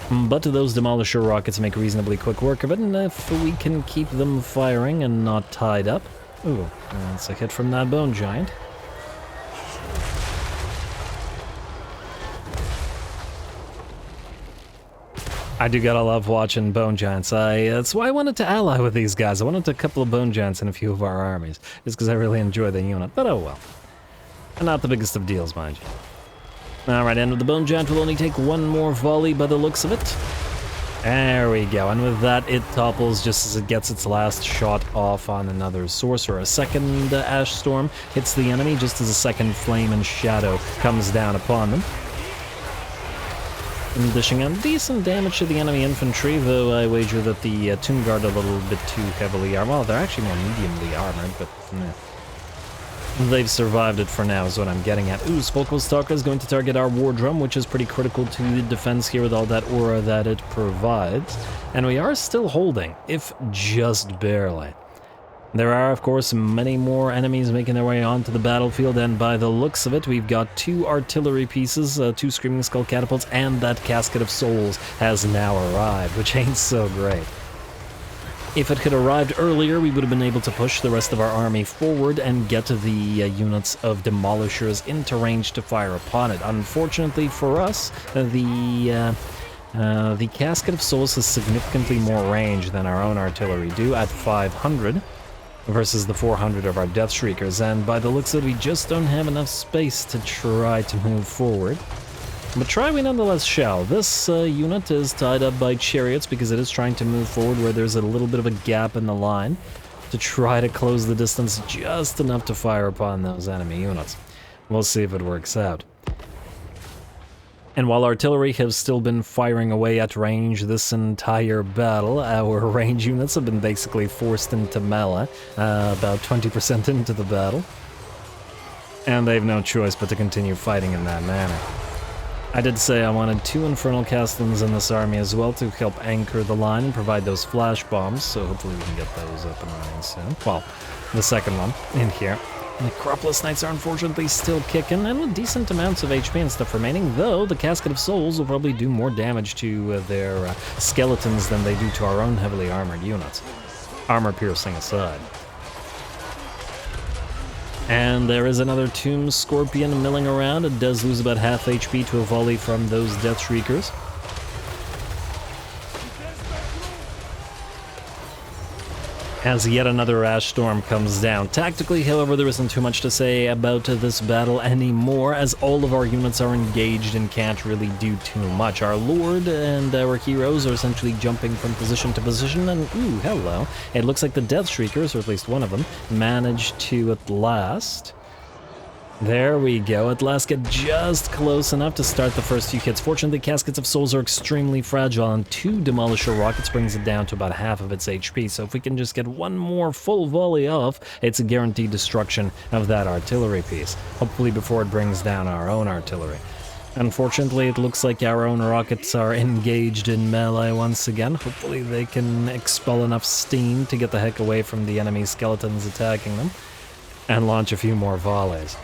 But those Demolisher rockets make reasonably quick work of it, and if we can keep them firing and not tied up... Ooh, that's a hit from that Bone Giant. I do gotta love watching Bone Giants. That's why I wanted to ally with these guys. I wanted a couple of Bone Giants in a few of our armies, just because I really enjoy the unit, but oh well. And not the biggest of deals, mind you. Alright, and with the Bone Giant will only take one more volley by the looks of it. There we go, and with that it topples just as it gets its last shot off on another Sorcerer. A second Ash Storm hits the enemy just as a second Flame and Shadow comes down upon them. And dishing out decent damage to the enemy infantry, though I wager that the Tomb Guard are a little bit too heavily armored. Well, they're actually more mediumly armored, but they've survived it for now is what I'm getting at. Ooh, Spolkostalker is going to target our War Drum, which is pretty critical to the defense here with all that aura that it provides. And we are still holding, if just barely. There are, of course, many more enemies making their way onto the battlefield, and by the looks of it, we've got 2 artillery pieces, 2 Screaming Skull catapults, and that Casket of Souls has now arrived, which ain't so great. If it had arrived earlier, we would have been able to push the rest of our army forward and get the units of Demolishers into range to fire upon it. Unfortunately for us, the Casket of Souls has significantly more range than our own artillery do at 500. Versus the 400 of our Death Shriekers, and by the looks of it, we just don't have enough space to try to move forward. But try we nonetheless shall. This unit is tied up by chariots because it is trying to move forward where there's a little bit of a gap in the line to try to close the distance just enough to fire upon those enemy units. We'll see if it works out. And while artillery have still been firing away at range this entire battle, our range units have been basically forced into melee, about 20% into the battle. And they have no choice but to continue fighting in that manner. I did say I wanted 2 Infernal Castellans in this army as well to help anchor the line and provide those flash bombs, so hopefully we can get those up and running soon. Well, the second one in here. And the Necropolis Knights are unfortunately still kicking, and with decent amounts of HP and stuff remaining, though the Casket of Souls will probably do more damage to their skeletons than they do to our own heavily armored units. Armor piercing aside. And there is another Tomb Scorpion milling around. It does lose about half HP to a volley from those Death Shriekers. As yet another Ash Storm comes down. Tactically, however, there isn't too much to say about this battle anymore, as all of our units are engaged and can't really do too much. Our Lord and our heroes are essentially jumping from position to position, and ooh, hello. It looks like the Death Shriekers, or at least one of them, managed to at last... There we go, at last get just close enough to start the first few hits. Fortunately, Caskets of Souls are extremely fragile, and 2 Demolisher Rockets brings it down to about half of its HP, so if we can just get one more full volley off, it's a guaranteed destruction of that artillery piece, hopefully before it brings down our own artillery. Unfortunately, it looks like our own rockets are engaged in melee once again. Hopefully they can expel enough steam to get the heck away from the enemy skeletons attacking them, and launch a few more volleys.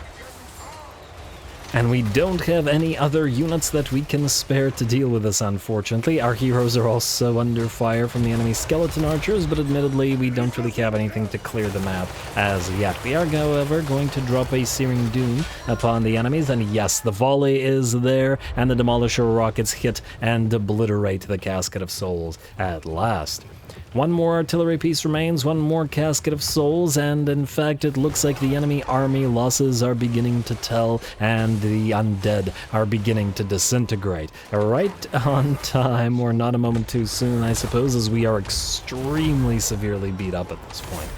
And we don't have any other units that we can spare to deal with this, unfortunately. Our heroes are also under fire from the enemy skeleton archers, but admittedly, we don't really have anything to clear them out as yet. We are, however, going to drop a Searing Doom upon the enemies, and yes, the volley is there, and the Demolisher rockets hit and obliterate the Casket of Souls at last. One more artillery piece remains, one more Casket of Souls, and in fact it looks like the enemy army losses are beginning to tell, and the undead are beginning to disintegrate. Right on time, or not a moment too soon, I suppose, as we are extremely severely beat up at this point.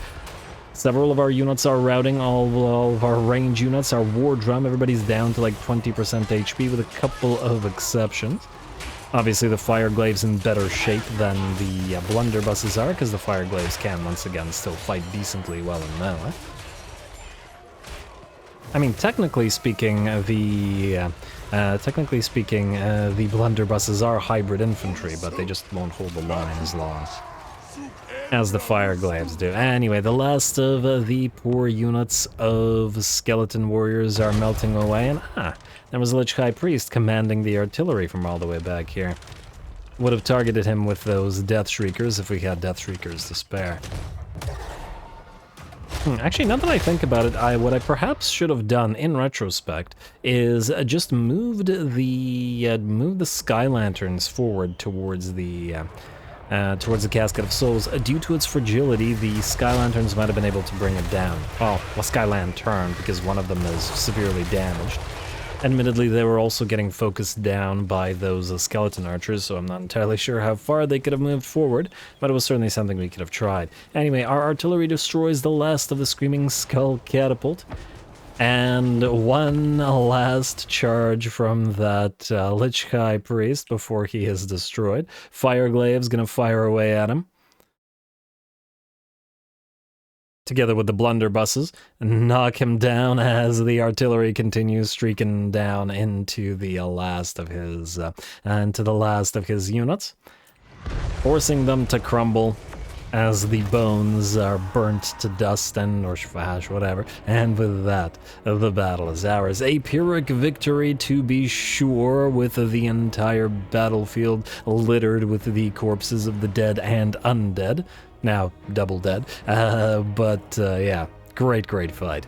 Several of our units are routing, all of our range units, our War Drum, everybody's down to like 20% HP with a couple of exceptions. Obviously, the Fireglave's in better shape than the Blunderbusses are, because the Fireglaves can, once again, still fight decently well in melee. I mean, technically speaking, the Blunderbusses are hybrid infantry, but they just won't hold the line as long as the Fireglaves do. Anyway, the last of the poor units of skeleton warriors are melting away, and there was a Lich High Priest commanding the artillery from all the way back here. Would have targeted him with those Death Shriekers if we had Death Shriekers to spare. Actually, now that I think about it, what I perhaps should have done in retrospect is just moved the Sky Lanterns forward towards the Casket of Souls. Due to its fragility, the Sky Lanterns might have been able to bring it down. Well, Sky Lantern, because one of them is severely damaged. Admittedly, they were also getting focused down by those skeleton archers, so I'm not entirely sure how far they could have moved forward, but it was certainly something we could have tried. Anyway, our artillery destroys the last of the Screaming Skull catapult, And one last charge from that Lich Kai priest before he is destroyed. Fireglave's gonna fire away at him, together with the blunderbusses, and knock him down as the artillery continues streaking down into the last of his units, forcing them to crumble as the bones are burnt to dust or ash, whatever. And with that, the battle is ours. A Pyrrhic victory, to be sure, with the entire battlefield littered with the corpses of the dead and undead. Now, double dead. Yeah, great fight.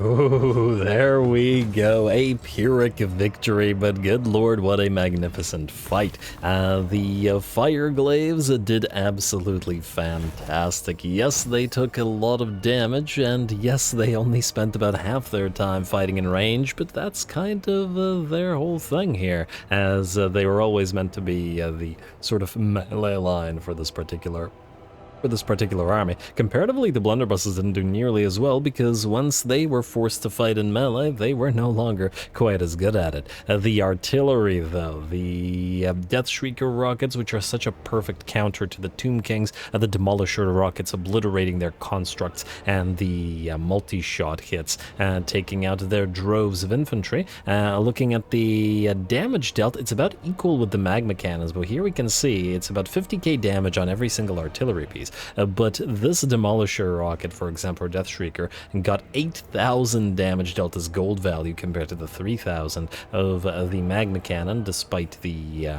Ooh, there we go. A Pyrrhic victory, but good lord, what a magnificent fight. The Fireglaves did absolutely fantastic. Yes, they took a lot of damage, and yes, they only spent about half their time fighting in range, but that's kind of their whole thing here, as they were always meant to be the sort of melee line for this particular army. Comparatively, the blunderbusses didn't do nearly as well, because once they were forced to fight in melee, they were no longer quite as good at it. The artillery, though, the Death Shrieker rockets, which are such a perfect counter to the Tomb Kings, the Demolisher rockets obliterating their constructs, and the multi-shot hits, taking out their droves of infantry. Looking at the damage dealt, it's about equal with the magma cannons, but here we can see it's about 50k damage on every single artillery piece. But this Demolisher rocket, for example, or Death Shrieker, got 8,000 damage dealt as gold value compared to the 3,000 of the Magma Cannon, despite the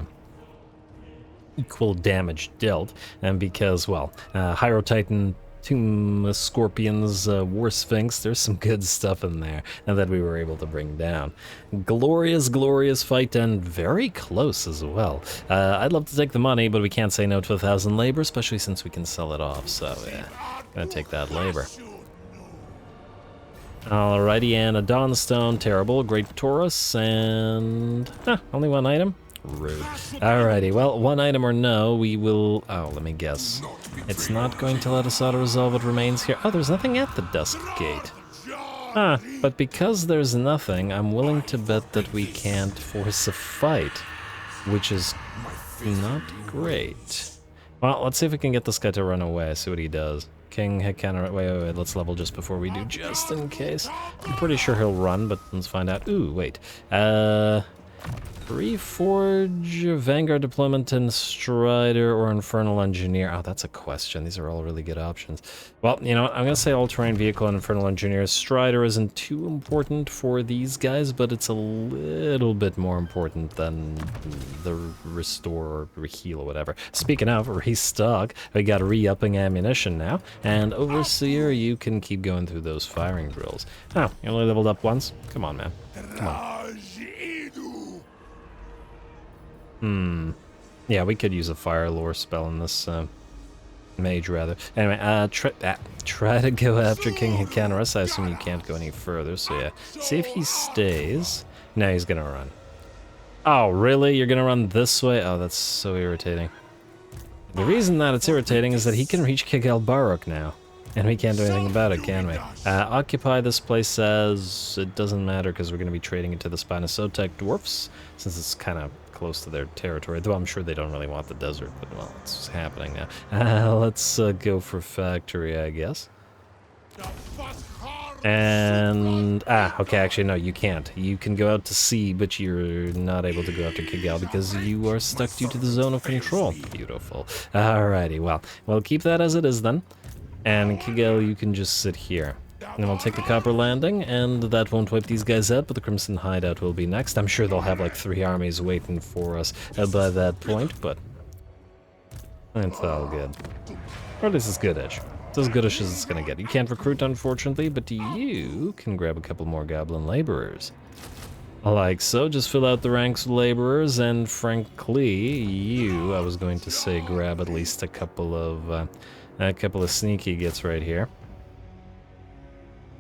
equal damage dealt. And because, well, Hierotitan, Tomb Scorpions, War Sphinx, there's some good stuff in there and that we were able to bring down. Glorious fight, and very close as well. I'd love to take the money, but we can't say no to 1,000 labor, especially since we can sell it off, so yeah, gonna take that labor. Alrighty, and a Dawnstone, terrible, Great Taurus, and only one item? Rude. Alrighty, well, one item or no, we will... Oh, let me guess. It's not going to let us auto-resolve what remains here. Oh, there's nothing at the Dusk Gate. But because there's nothing, I'm willing to bet that we can't force a fight, which is not great. Well, let's see if we can get this guy to run away, see what he does. King, Hekana, wait, let's level just before we do, just in case. I'm pretty sure he'll run, but let's find out. Ooh, wait. Reforge, Vanguard Deployment, and Strider, or Infernal Engineer. Oh, that's a question. These are all really good options. Well, you know what? I'm going to say All-Terrain Vehicle and Infernal Engineer. Strider isn't too important for these guys, but it's a little bit more important than the Restore or Heal or whatever. Speaking of restock, we got re-upping ammunition now, and Overseer, you can keep going through those firing drills. Oh, you only leveled up once? Come on, man. Come on. Yeah, we could use a fire lore spell in this mage, rather. Anyway, try to go after King Hekanorus. I assume you can't go any further, so yeah. See if he stays. No, he's gonna run. Oh, really? You're gonna run this way? Oh, that's so irritating. The reason that it's irritating is that he can reach Kigel Barok now. And we can't do anything about it, can we? Occupy this place says it doesn't matter because we're going to be trading into the Spinosotek Dwarfs, since it's kind of close to their territory, though I'm sure they don't really want the desert, but well, it's happening now. Let's go for factory, I guess. And, okay, actually, no, you can't. You can go out to sea, but you're not able to go after Kigel because you are stuck due to the zone of control. Beautiful. Alrighty, well, we'll keep that as it is then. And Kigel, you can just sit here. And we'll take the Copper Landing, and that won't wipe these guys out, but the Crimson Hideout will be next. I'm sure they'll have like 3 armies waiting for us by that point, but it's all good. Or this is goodish. It's as goodish as it's gonna get. You can't recruit, unfortunately, but you can grab a couple more Goblin Laborers. Like so, just fill out the ranks of laborers, and frankly, I was going to say grab at least a couple of sneaky gets right here.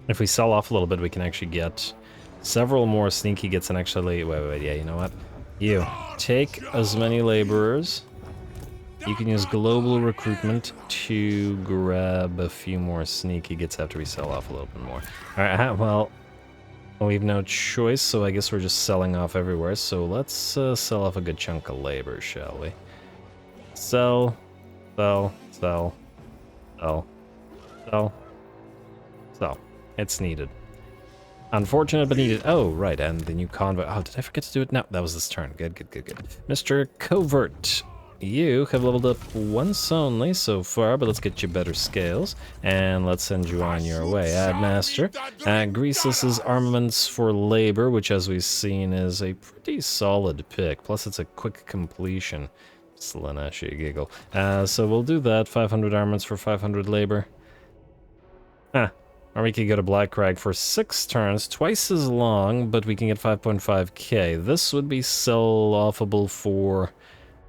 If we sell off a little bit, we can actually get several more sneaky gets and actually... Wait, yeah, you know what? You, take as many laborers. You can use global recruitment to grab a few more sneaky gets after we sell off a little bit more. Alright, well, we have no choice, so I guess we're just selling off everywhere. So let's sell off a good chunk of labor, shall we? Sell, sell, sell, sell, sell, sell. It's needed. Unfortunate, but needed. Oh, right, and the new convoy. Oh, did I forget to do it? No, that was this turn. Good, good, good, good. Mr. Covert. You have leveled up once only so far, but let's get you better scales, and let's send you on your way. Admaster. Greaseless's armaments for labor, which as we've seen is a pretty solid pick, plus it's a quick completion. Slaneshi giggle. So we'll do that, 500 armaments for 500 labor. Huh. Or we could go to Blackcrag for 6 turns, twice as long, but we can get 5.5k. This would be sell-offable for...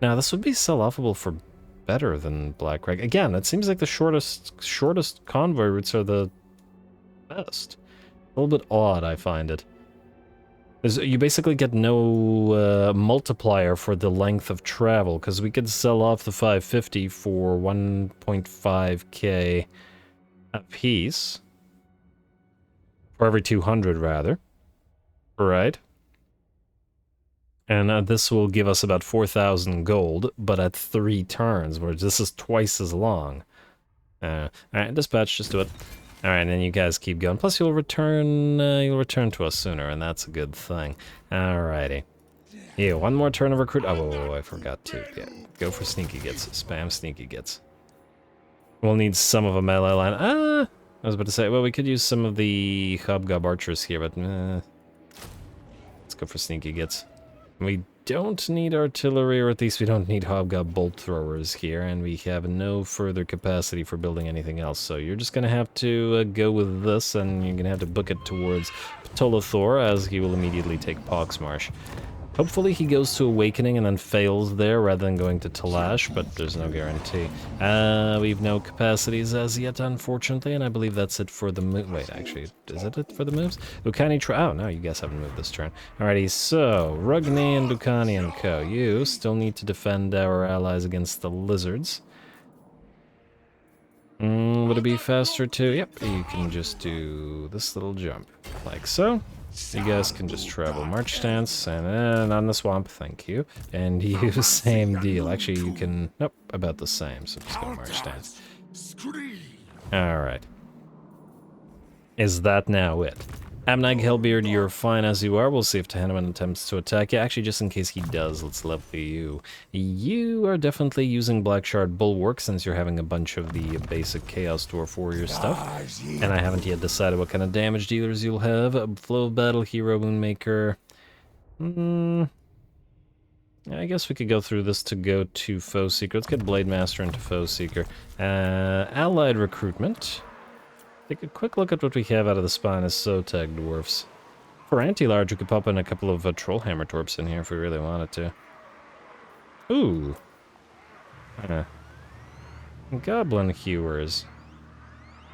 Now, this would be sell-offable for better than Blackcrag. Again, it seems like the shortest convoy routes are the best. A little bit odd, I find it. You basically get no multiplier for the length of travel, because we could sell off the 550 for 1.5k a piece. For every 200, rather. Right. And this will give us about 4,000 gold, but at 3 turns, whereas this is twice as long. Alright, dispatch, just do it. Alright, and then you guys keep going. Plus, you'll return to us sooner, and that's a good thing. Alrighty. Yeah, one more turn of recruit. Oh, I forgot to. Yeah, go for sneaky gets. Spam sneaky gets. We'll need some of a melee line. I was about to say, well, we could use some of the Hobgob archers here, but let's go for sneaky gets. We don't need artillery, or at least we don't need Hobgob bolt throwers here, and we have no further capacity for building anything else. So you're just going to have to go with this, and you're going to have to book it towards Ptolothor, as he will immediately take Poxmarsh. Hopefully he goes to Awakening and then fails there rather than going to Talash, but there's no guarantee. We've no capacities as yet, unfortunately, and I believe that's it for the move. Wait, actually, is it for the moves? Lucani oh, no, you guys haven't moved this turn. Alrighty, so, Rugni and Lucani and co. You still need to defend our allies against the lizards. Would it be faster to... Yep, you can just do this little jump, like so. You guys can just travel march stance, and then on the swamp, thank you. And you same deal. Actually, you can... Nope, about the same, so just go march stance. Alright. Is that now it? Abnagg Hellbeard, you're fine as you are. We'll see if Tehenaman attempts to attack you. Actually, just in case he does, let's level you. You are definitely using Black Shard Bulwark since you're having a bunch of the basic Chaos Dwarf Warrior stuff. And I haven't yet decided what kind of damage dealers you'll have. Flow of Battle, Hero, Moonmaker. I guess we could go through this to go to Foe Seeker. Let's get Blade Master into Foe Seeker. Allied Recruitment. Take a quick look at what we have out of the Spinous Sotag Dwarfs. For anti-large, we could pop in a couple of Trollhammer Torps in here if we really wanted to. Ooh. Goblin Hewers.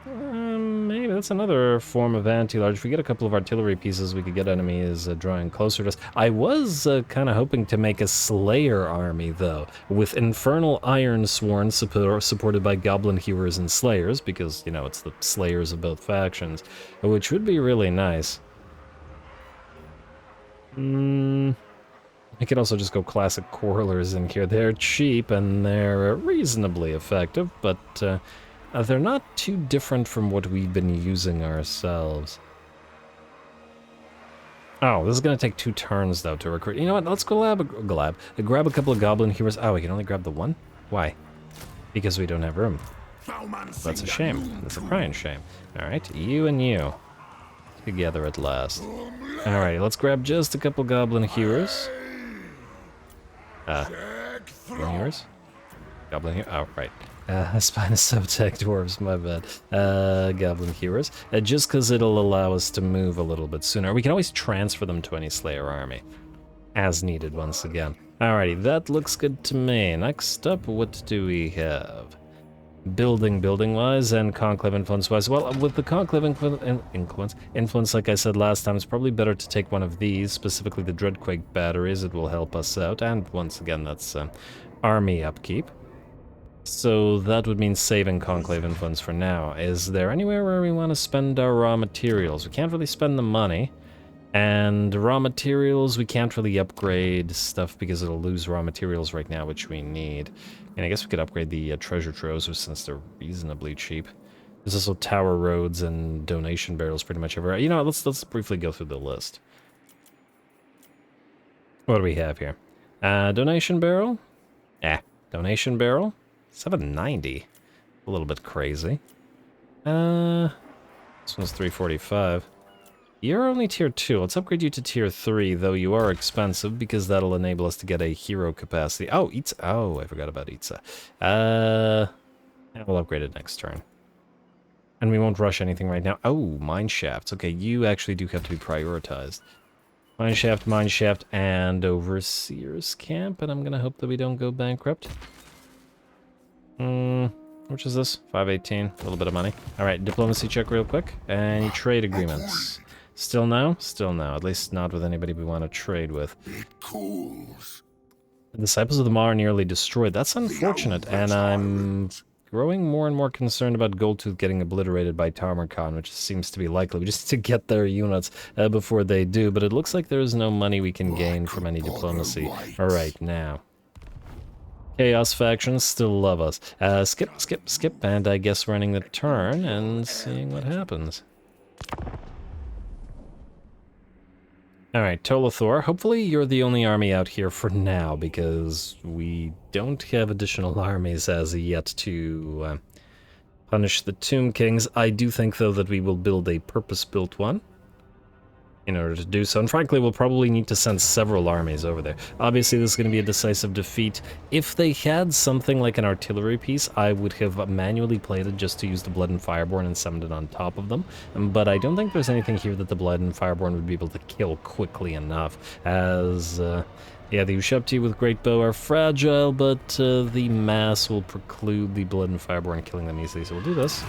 Maybe that's another form of anti-large. If we get a couple of artillery pieces, we could get enemies drawing closer to us. I was kind of hoping to make a Slayer army, though, with Infernal Iron Sworn supported by Goblin Hewers and Slayers, because, you know, it's the Slayers of both factions, which would be really nice. I could also just go classic Quarrelers in here. They're cheap and they're reasonably effective, but... they're not too different from what we've been using ourselves. Oh, this is going to take 2 turns, though, to recruit. You know what? Let's grab a couple of Goblin Heroes. Oh, we can only grab the one? Why? Because we don't have room. That's a shame. That's a crying shame. Alright, you and you. Together at last. Alright, let's grab just a couple Goblin Heroes. Goblin Heroes? Goblin Hero? Oh, right. Spinous Sotag Dwarves, my bad. Goblin Hewers. Just because it'll allow us to move a little bit sooner. We can always transfer them to any Slayer army. As needed, once again. Alrighty, that looks good to me. Next up, what do we have? building-wise and conclave influence-wise. Well, with the conclave influence, like I said last time, it's probably better to take one of these, specifically the Dreadquake batteries. It will help us out, and once again, that's army upkeep. So that would mean saving conclave influence for now. Is there anywhere where we want to spend our raw materials? We can't really spend the money. And raw materials, we can't really upgrade stuff because it'll lose raw materials right now, which we need. And I guess we could upgrade the treasure troves since they're reasonably cheap. There's also tower roads and donation barrels pretty much everywhere. You know, let's briefly go through the list. What do we have here? Donation barrel? Donation barrel? 790. A little bit crazy. This one's 345. You're only tier 2. Let's upgrade you to tier 3, though you are expensive because that'll enable us to get a hero capacity. Oh, Itza. Oh, I forgot about Itza. We'll upgrade it next turn. And we won't rush anything right now. Oh, mine shafts. Okay, you actually do have to be prioritized. Mine shaft, and overseer's camp. And I'm gonna hope that we don't go bankrupt. Which is this? 518. A little bit of money. All right, diplomacy check real quick. Any trade agreements? Still no? Still no. At least not with anybody we want to trade with. The Disciples of the Maw are nearly destroyed. That's unfortunate, and I'm growing more and more concerned about Goldtooth getting obliterated by Tamarkan, which seems to be likely. We just need to get their units before they do, but it looks like there is no money we can gain from any diplomacy right now. Chaos factions still love us. Skip, and I guess running the turn and seeing what happens. Alright, Tolathor, hopefully you're the only army out here for now, because we don't have additional armies as yet to punish the Tomb Kings. I do think, though, that we will build a purpose-built one in order to do so, and frankly, we'll probably need to send several armies over there. Obviously, this is going to be a decisive defeat. If they had something like an artillery piece, I would have manually played it just to use the Blood and Fireborn and summoned it on top of them, but I don't think there's anything here that the Blood and Fireborn would be able to kill quickly enough, as, yeah, the Ushepti with Great Bow are fragile, but the mass will preclude the Blood and Fireborn killing them easily, so we'll do this.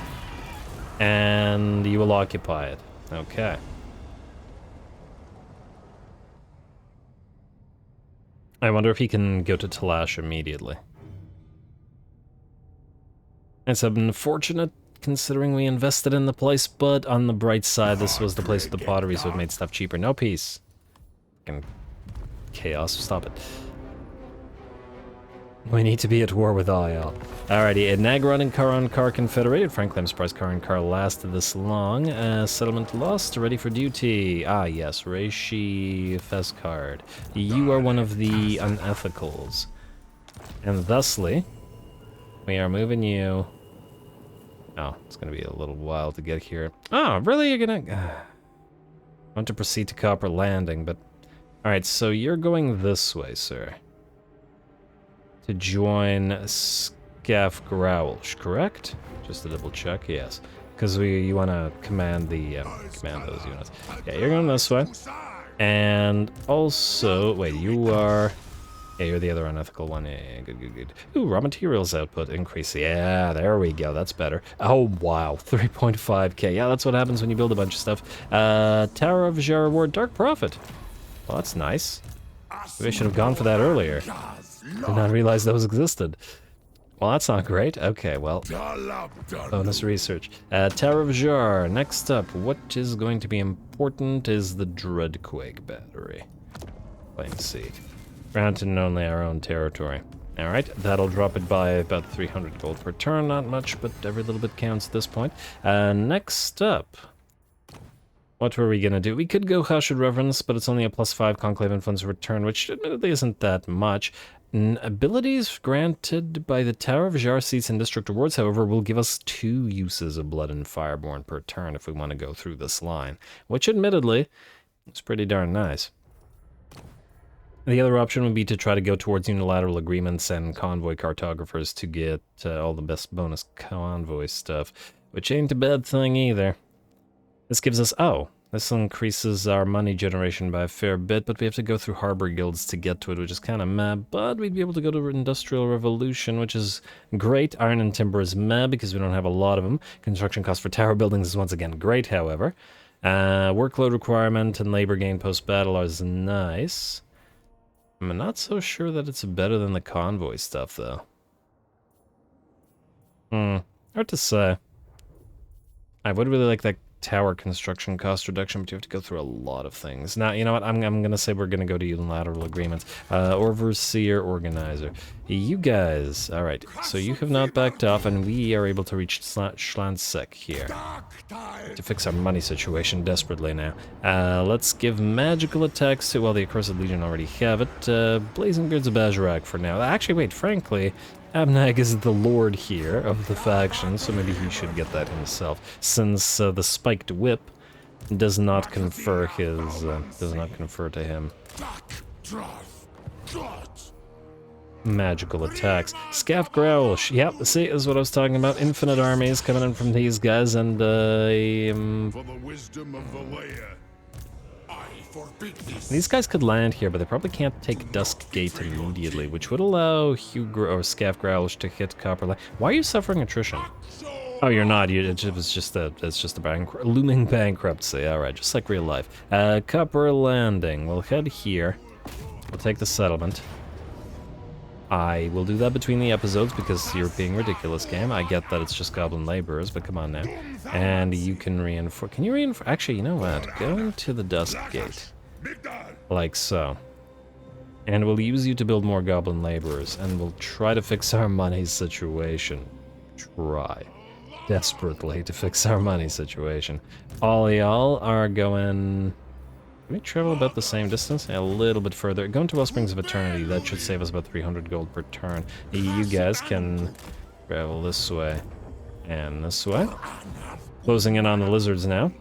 And you will occupy it. Okay. I wonder if he can go to Talash immediately. It's unfortunate, considering we invested in the place, but on the bright side, this was the place with the pottery, so it made stuff cheaper. No peace. Fucking chaos, stop it. We need to be at war with Ayal. Alrighty, Nagron and Karankar Confederated. Frankly, I'm surprised Karankar lasted this long. Settlement lost, ready for duty. Ah, yes, Reishi Feskard. You are one of the unethicals. And thusly, we are moving you... Oh, it's gonna be a little while to get here. Oh, really? You're gonna... I want to proceed to Copper Landing, but... Alright, so you're going this way, sir. To join Scaf Growlsh, correct? Just to double check, yes. Because you want to command the command those units. Yeah, you're going this way. And also, wait, you are... Yeah, you're the other unethical one. Yeah, good. Ooh, raw materials output increase. Yeah, there we go. That's better. Oh, wow. 3.5k. Yeah, that's what happens when you build a bunch of stuff. Tower of Jar Reward, Dark Profit. Well, that's nice. Maybe I should have gone for that earlier. Did not realize those existed. Well, that's not great. Okay, well, bonus research. Tower of Jar. Next up, what is going to be important is the Dreadquake battery. Plain seed. Granted in only our own territory. Alright, that'll drop it by about 300 gold per turn. Not much, but every little bit counts at this point. Next up, what were we gonna do? We could go Hush'd Reverence, but it's only a +5 Conclave Influence return, which admittedly isn't that much. Abilities granted by the Tower of Jar seats and District Rewards, however, will give us 2 uses of Blood and Fireborn per turn if we want to go through this line, which admittedly is pretty darn nice. The other option would be to try to go towards unilateral agreements and convoy cartographers to get all the best bonus convoy stuff, which ain't a bad thing either. This gives us, oh, This increases our money generation by a fair bit, but we have to go through harbor guilds to get to it, which is kind of meh. But we'd be able to go to Industrial Revolution, which is great. Iron and timber is meh because we don't have a lot of them. Construction cost for tower buildings is once again great, however. Workload requirement and labor gain post-battle is nice. I'm not so sure that it's better than the convoy stuff, though. Hard to say. I would really like that tower construction cost reduction, but you have to go through a lot of things. Now, you know what? I'm gonna say we're gonna go to unilateral agreements. Overseer, organizer. You guys, alright, so you have not backed off, and we are able to reach Schlansek here. To fix our money situation desperately now. Let's give magical attacks to, well, the Accursed Legion already have it. Blazing Beards of Bajorak for now. Actually, wait, frankly, Abnagg is the lord here of the faction, so maybe he should get that himself, since the spiked whip does not confer to him magical attacks. Scaff Growl, yep, see, is what I was talking about. Infinite armies coming in from these guys, and For the wisdom of the layer, I forbid this. these guys could land here, but they probably can't take Dusk Gate immediately, which would allow Scaff Growlish to hit Copper. Why are you suffering attrition? Oh, you're not. It's just a looming bankruptcy. All right, just like real life. Copper Landing. We'll head here. We'll take the settlement. I will do that between the episodes because you're being ridiculous, game. I get that it's just goblin laborers, but come on now. And you can reinforce. Can you reinforce? Actually, you know what? Go into the Dusk Gate. Like so. And we'll use you to build more goblin laborers, and we'll try to fix our money situation. Try. Desperately to fix our money situation. All y'all are going... Can we travel about the same distance? Yeah, a little bit further. Going to Wellsprings of Eternity, that should save us about 300 gold per turn. You guys can travel this way and this way. Closing in on the lizards now.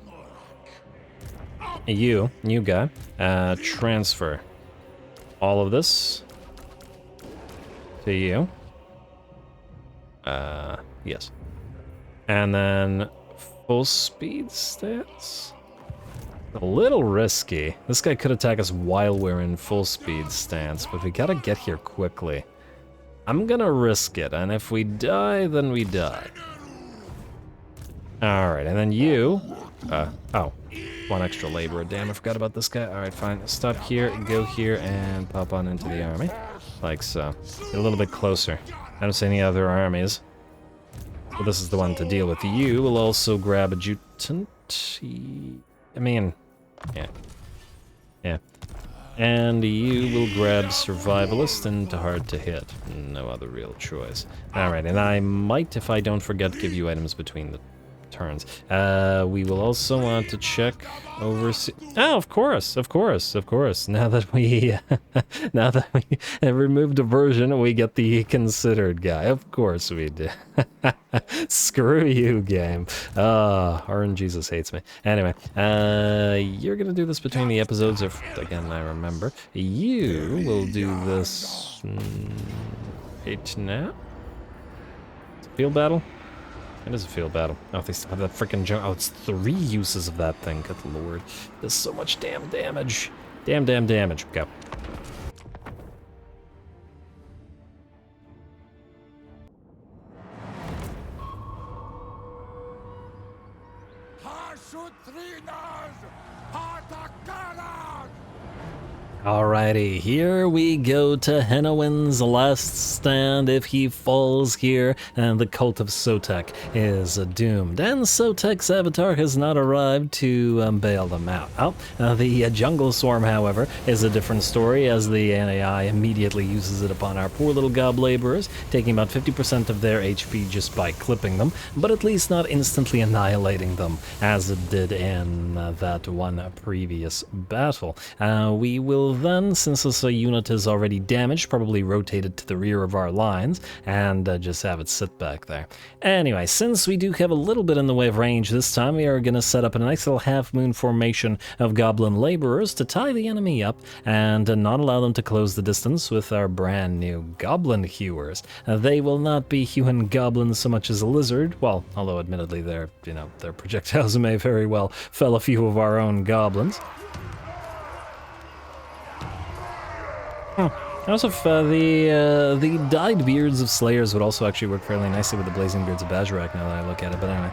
You guy, transfer all of this to you. Yes. And then full speed stats? A little risky. This guy could attack us while we're in full speed stance, but we gotta get here quickly. I'm gonna risk it, and if we die, then we die. Alright, and then you... oh. One extra laborer. Damn, I forgot about this guy. Alright, fine. Stop here, go here, and pop on into the army. Like so. Get a little bit closer. I don't see any other armies. But this is the one to deal with. You will also grab adjutant. I mean... Yeah. Yeah. And you will grab Survivalist into Hard to Hit. No other real choice. Alright, and I might, if I don't forget, give you items between the turns. We will also want to check overseas. Oh, of course. Now that we removed diversion, we get the considered guy. Of course we do. Screw you, game. Orange Jesus hates me. Anyway, you're gonna do this between the episodes, if again I remember. You will do this right now. Field battle. It is a field battle. Oh, they still have that freaking junk. Oh, it's 3 uses of that thing. Good lord. There's so much damn damage. Damn damage. Go. Alrighty, here we go to Henowin's last stand. If he falls here, and the cult of Sotek is doomed. And Sotek's avatar has not arrived to bail them out. The jungle swarm, however, is a different story, as the AI immediately uses it upon our poor little gob laborers, taking about 50% of their HP just by clipping them, but at least not instantly annihilating them, as it did in that one previous battle. We will will then, since this unit is already damaged, probably rotate it to the rear of our lines and just have it sit back there. Anyway, since we do have a little bit in the way of range this time, we are going to set up a nice little half-moon formation of goblin laborers to tie the enemy up and not allow them to close the distance with our brand new goblin hewers. They will not be hewing goblins so much as a lizard, well, although admittedly their projectiles may very well fell a few of our own goblins. Also, the dyed beards of Slayers would also actually work fairly nicely with the blazing beards of Bajorak now that I look at it, but anyway.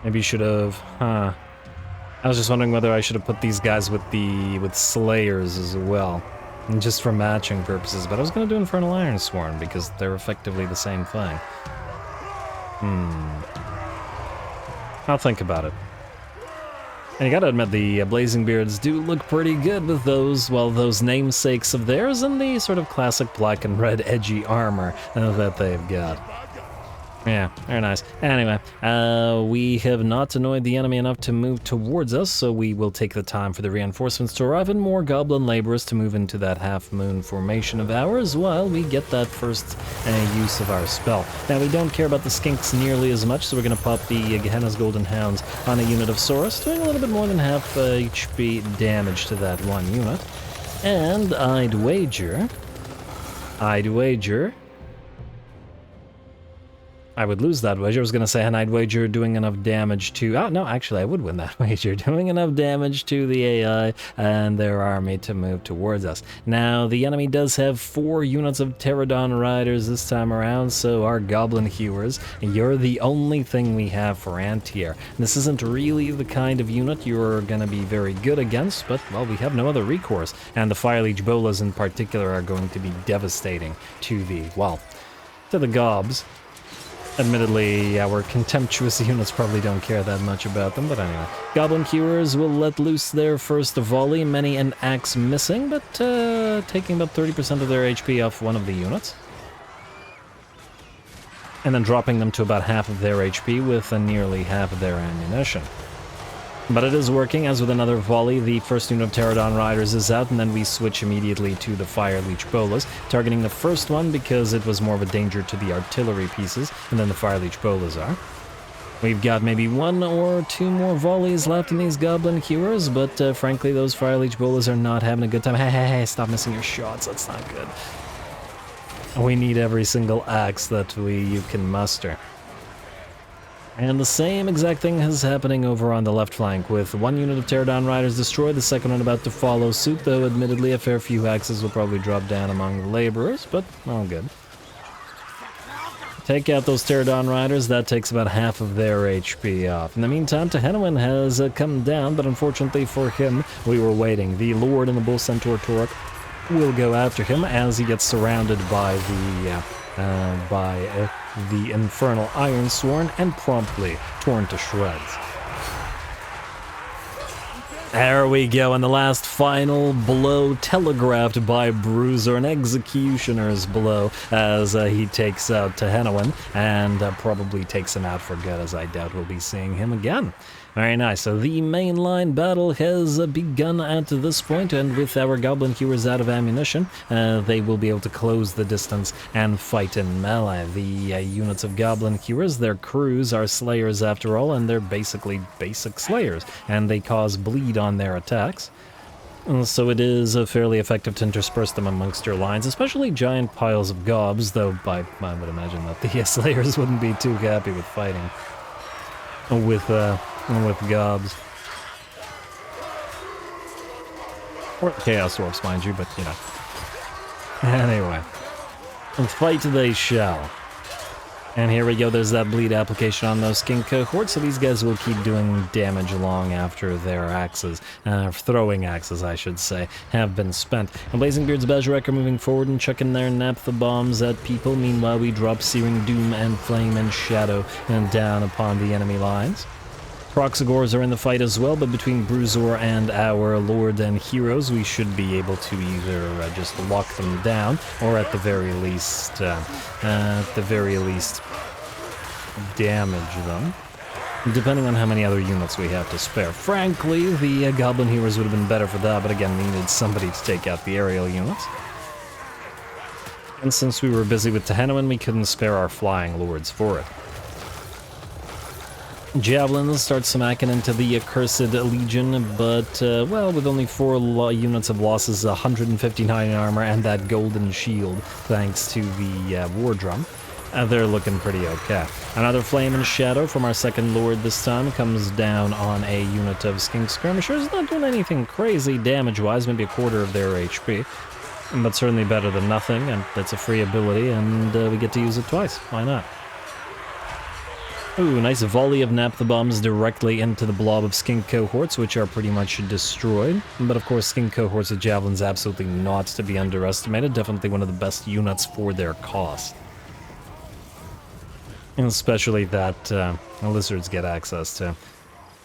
Maybe you should have, I was just wondering whether I should have put these guys with Slayers as well, and just for matching purposes, but I was going to do Infernal Ironsworn because they're effectively the same thing. I'll think about it. And you gotta admit, the Blazing Beards do look pretty good with those, well, those namesakes of theirs and the sort of classic black and red edgy armor that they've got. Yeah, very nice. Anyway, we have not annoyed the enemy enough to move towards us, so we will take the time for the reinforcements to arrive and more goblin laborers to move into that half-moon formation of ours while we get that first use of our spell. Now, we don't care about the skinks nearly as much, so we're going to pop the Gehenna's Golden Hounds on a unit of Saurus, doing a little bit more than half HP damage to that one unit. And I'd wager... I would lose that wager. I was going to say, and I'd wager doing enough damage to... Oh, no, actually, I would win that wager. Doing enough damage to the AI and their army to move towards us. Now, the enemy does have 4 units of Pterodon Riders this time around, so our Goblin Hewers, you're the only thing we have for anti-air. This isn't really the kind of unit you're going to be very good against, but, well, we have no other recourse. And the Fireleech Bolas in particular are going to be devastating to the gobs. Admittedly, our contemptuous units probably don't care that much about them, but anyway. Goblin Hewers will let loose their first volley, many an axe missing, but taking about 30% of their HP off one of the units. And then dropping them to about half of their HP with nearly half of their ammunition. But it is working, as with another volley, the first unit of Pterodon Riders is out, and then we switch immediately to the Fireleech Bolas, targeting the first one because it was more of a danger to the artillery pieces, and then the Fireleech Bolas are. We've got maybe 1 or 2 more volleys left in these Goblin Hewers, but frankly, those Fireleech Bolas are not having a good time. Hey, stop missing your shots, that's not good. We need every single axe that you can muster. And the same exact thing is happening over on the left flank, with 1 unit of Pterodon Riders destroyed, the second one about to follow suit, though admittedly a fair few axes will probably drop down among the laborers, but all good. Take out those Pterodon Riders, that takes about half of their HP off. In the meantime, Tehenowin has come down, but unfortunately for him, we were waiting. The Lord and the Bull Centaur Torok will go after him as he gets surrounded by the Infernal Ironsworn and promptly torn to shreds. There we go, and the last final blow telegraphed by Bruiser, an executioner's blow, as he takes out Tehenowin and probably takes him out for good, as I doubt we'll be seeing him again. Very nice, so the mainline battle has begun at this point, and with our Goblin Hewers out of ammunition, they will be able to close the distance and fight in melee. The units of Goblin Hewers, their crews are Slayers after all, and they're basically basic Slayers, and they cause bleed on their attacks. So it is fairly effective to intersperse them amongst your lines, especially giant piles of gobs, though I would imagine that the Slayers wouldn't be too happy with fighting with gobs. Or Chaos Dwarfs, mind you, but you know. Anyway. And fight they shall. And here we go, there's that bleed application on those SKINK cohorts, so these guys will keep doing damage long after their axes, throwing axes I should say, have been spent. And Blazing Beards Bajorak are moving forward and chucking their naphtha bombs at people. Meanwhile, we drop Searing Doom and Flame and Shadow down upon the enemy lines. Proxigors are in the fight as well, but between Bruiser and our Lord and Heroes, we should be able to either just lock them down, or at the very least, damage them. depending on how many other units we have to spare. Frankly, the Goblin Hewers would have been better for that, but again, we needed somebody to take out the aerial units. And since we were busy with Tehenowen, we couldn't spare our flying lords for it. Javelins start smacking into the Accursed Legion, but, well, with only 4 units of losses, 159 armor, and that golden shield, thanks to the War Drum, they're looking pretty okay. Another Flame and Shadow from our second Lord this time comes down on a unit of SKINK skirmishers. Not doing anything crazy damage-wise, maybe a quarter of their HP, but certainly better than nothing, and it's a free ability, and we get to use it twice. Why not? Ooh, nice volley of naphtha bombs directly into the blob of SKINK cohorts, which are pretty much destroyed. But of course, SKINK cohorts of javelins absolutely not to be underestimated. Definitely one of the best units for their cost. And especially that lizards get access to.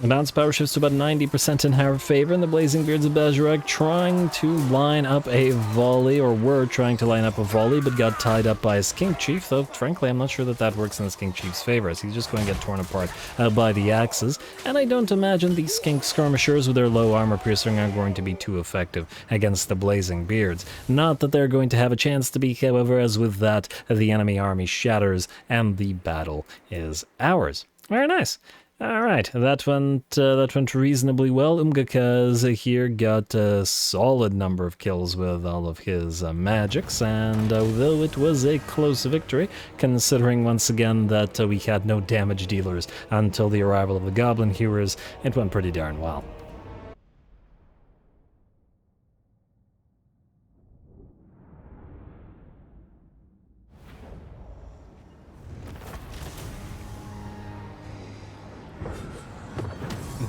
The bounce power shifts to about 90% in our favor, and the Blazing Beards of Bazharek trying to line up a volley, or were trying to line up a volley, but got tied up by a SKINK Chief, though frankly I'm not sure that that works in the SKINK Chief's favor, as he's just going to get torn apart by the axes, and I don't imagine the SKINK skirmishers with their low armor piercing are going to be too effective against the Blazing Beards. Not that they're going to have a chance to be, however, as with that, the enemy army shatters, and the battle is ours. Very nice. Alright, that went reasonably well. Umgakaz here got a solid number of kills with all of his magics, and although it was a close victory, considering once again that we had no damage dealers until the arrival of the Goblin Hewers, it went pretty darn well.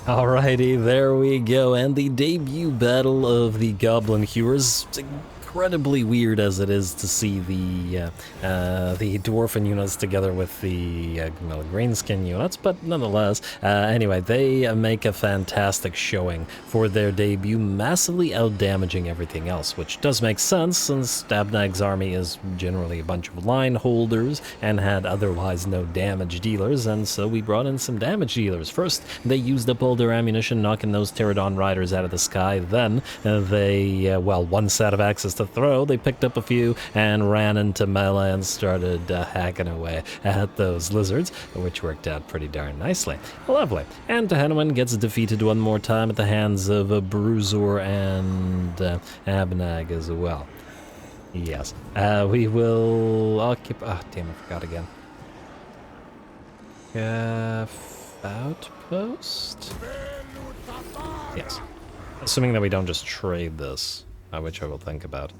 Alrighty, there we go, and the debut battle of the Goblin Hewers. Incredibly weird as it is to see the Dwarfen units together with the Greenskin units, but nonetheless, anyway, they make a fantastic showing for their debut, massively outdamaging everything else, which does make sense since Abnagg's army is generally a bunch of line holders and had otherwise no damage dealers, and so we brought in some damage dealers. First, they used up all their ammunition, knocking those Pterodon riders out of the sky. Then they, well, one set of axes to throw, they picked up a few and ran into melee and started hacking away at those lizards, which worked out pretty darn nicely. Lovely. And Tehenowen gets defeated one more time at the hands of Bruiser and Abnagg as well. Yes. We will occupy... Oh, damn, I forgot again. Outpost? Yes. Assuming that we don't just trade this. Which I will think about.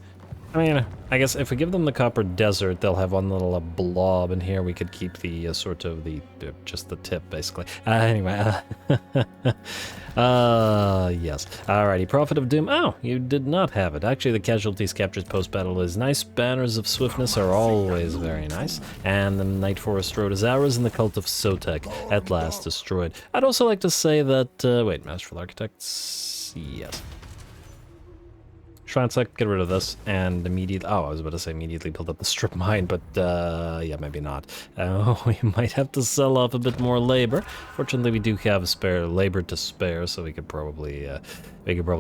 I mean, I guess if we give them the Copper Desert, they'll have one little blob, and here we could keep the sort of the just the tip, basically. Anyway, yes. Alrighty, Prophet of Doom. Oh, you did not have it. Actually, the casualties captured post-battle is nice. Banners of Swiftness are always very nice. And the Night Forest Road is ours, and the Cult of Sotek at last destroyed. I'd also like to say that, wait, Masterful Architects, yes. Shrine-Sec, get rid of this, and immediately... Oh, I was about to say immediately build up the strip mine, but, yeah, maybe not. We might have to sell off a bit more labor. Fortunately, we do have spare labor to spare, so we could probably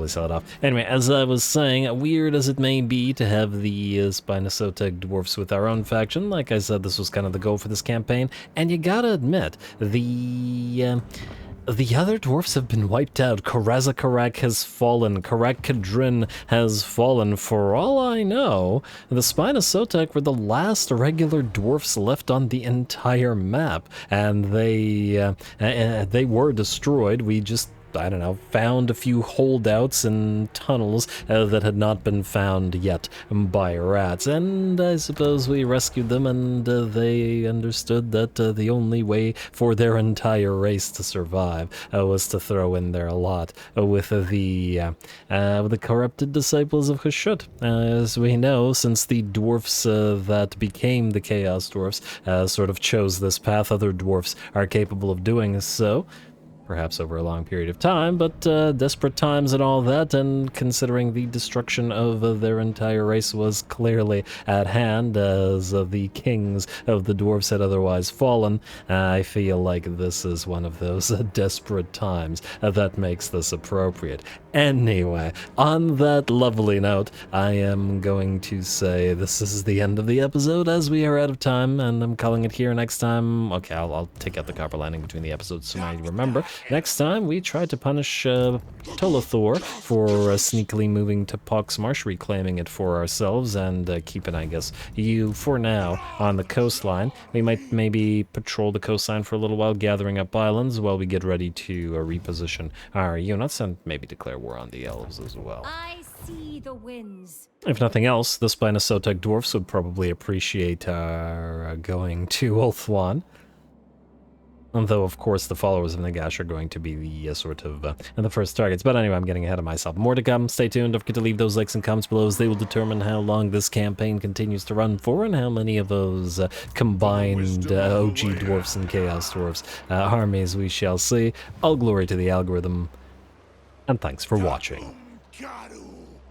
sell it off. Anyway, as I was saying, weird as it may be to have the Spinosotek dwarfs with our own faction, like I said, this was kind of the goal for this campaign, and you gotta admit, the other dwarfs have been wiped out. Karazakarak has fallen. Karak Kadrin has fallen. For all I know, the Spinosotek were the last regular dwarfs left on the entire map, and they were destroyed. We just, I don't know, found a few holdouts and tunnels that had not been found yet by rats, and I suppose we rescued them, and they understood that the only way for their entire race to survive was to throw in their lot with the corrupted disciples of Hashut. As we know, since the dwarfs that became the Chaos Dwarfs sort of chose this path, other dwarfs are capable of doing so. perhaps over a long period of time, but desperate times and all that, and considering the destruction of their entire race was clearly at hand as the kings of the dwarves had otherwise fallen, I feel like this is one of those desperate times that makes this appropriate. Anyway, on that lovely note, I am going to say this is the end of the episode as we are out of time, and I'm calling it here. Next time, okay, I'll take out the copper lining between the episodes so I remember. Next time, we try to punish Tolothor for sneakily moving to Pox Marsh, reclaiming it for ourselves, and keeping, I guess, you for now on the coastline. We might maybe patrol the coastline for a little while, gathering up islands while we get ready to reposition our units and maybe declare war on the elves as well. I see the winds. If nothing else, the Spinosotek dwarfs would probably appreciate our going to Ulthuan. Although, of course, the followers of Nagash are going to be the sort of the first targets. But anyway, I'm getting ahead of myself. More to come. Stay tuned. Don't forget to leave those likes and comments below, as they will determine how long this campaign continues to run for and how many of those combined OG dwarfs and Chaos dwarfs armies we shall see. All glory to the algorithm. And thanks for watching.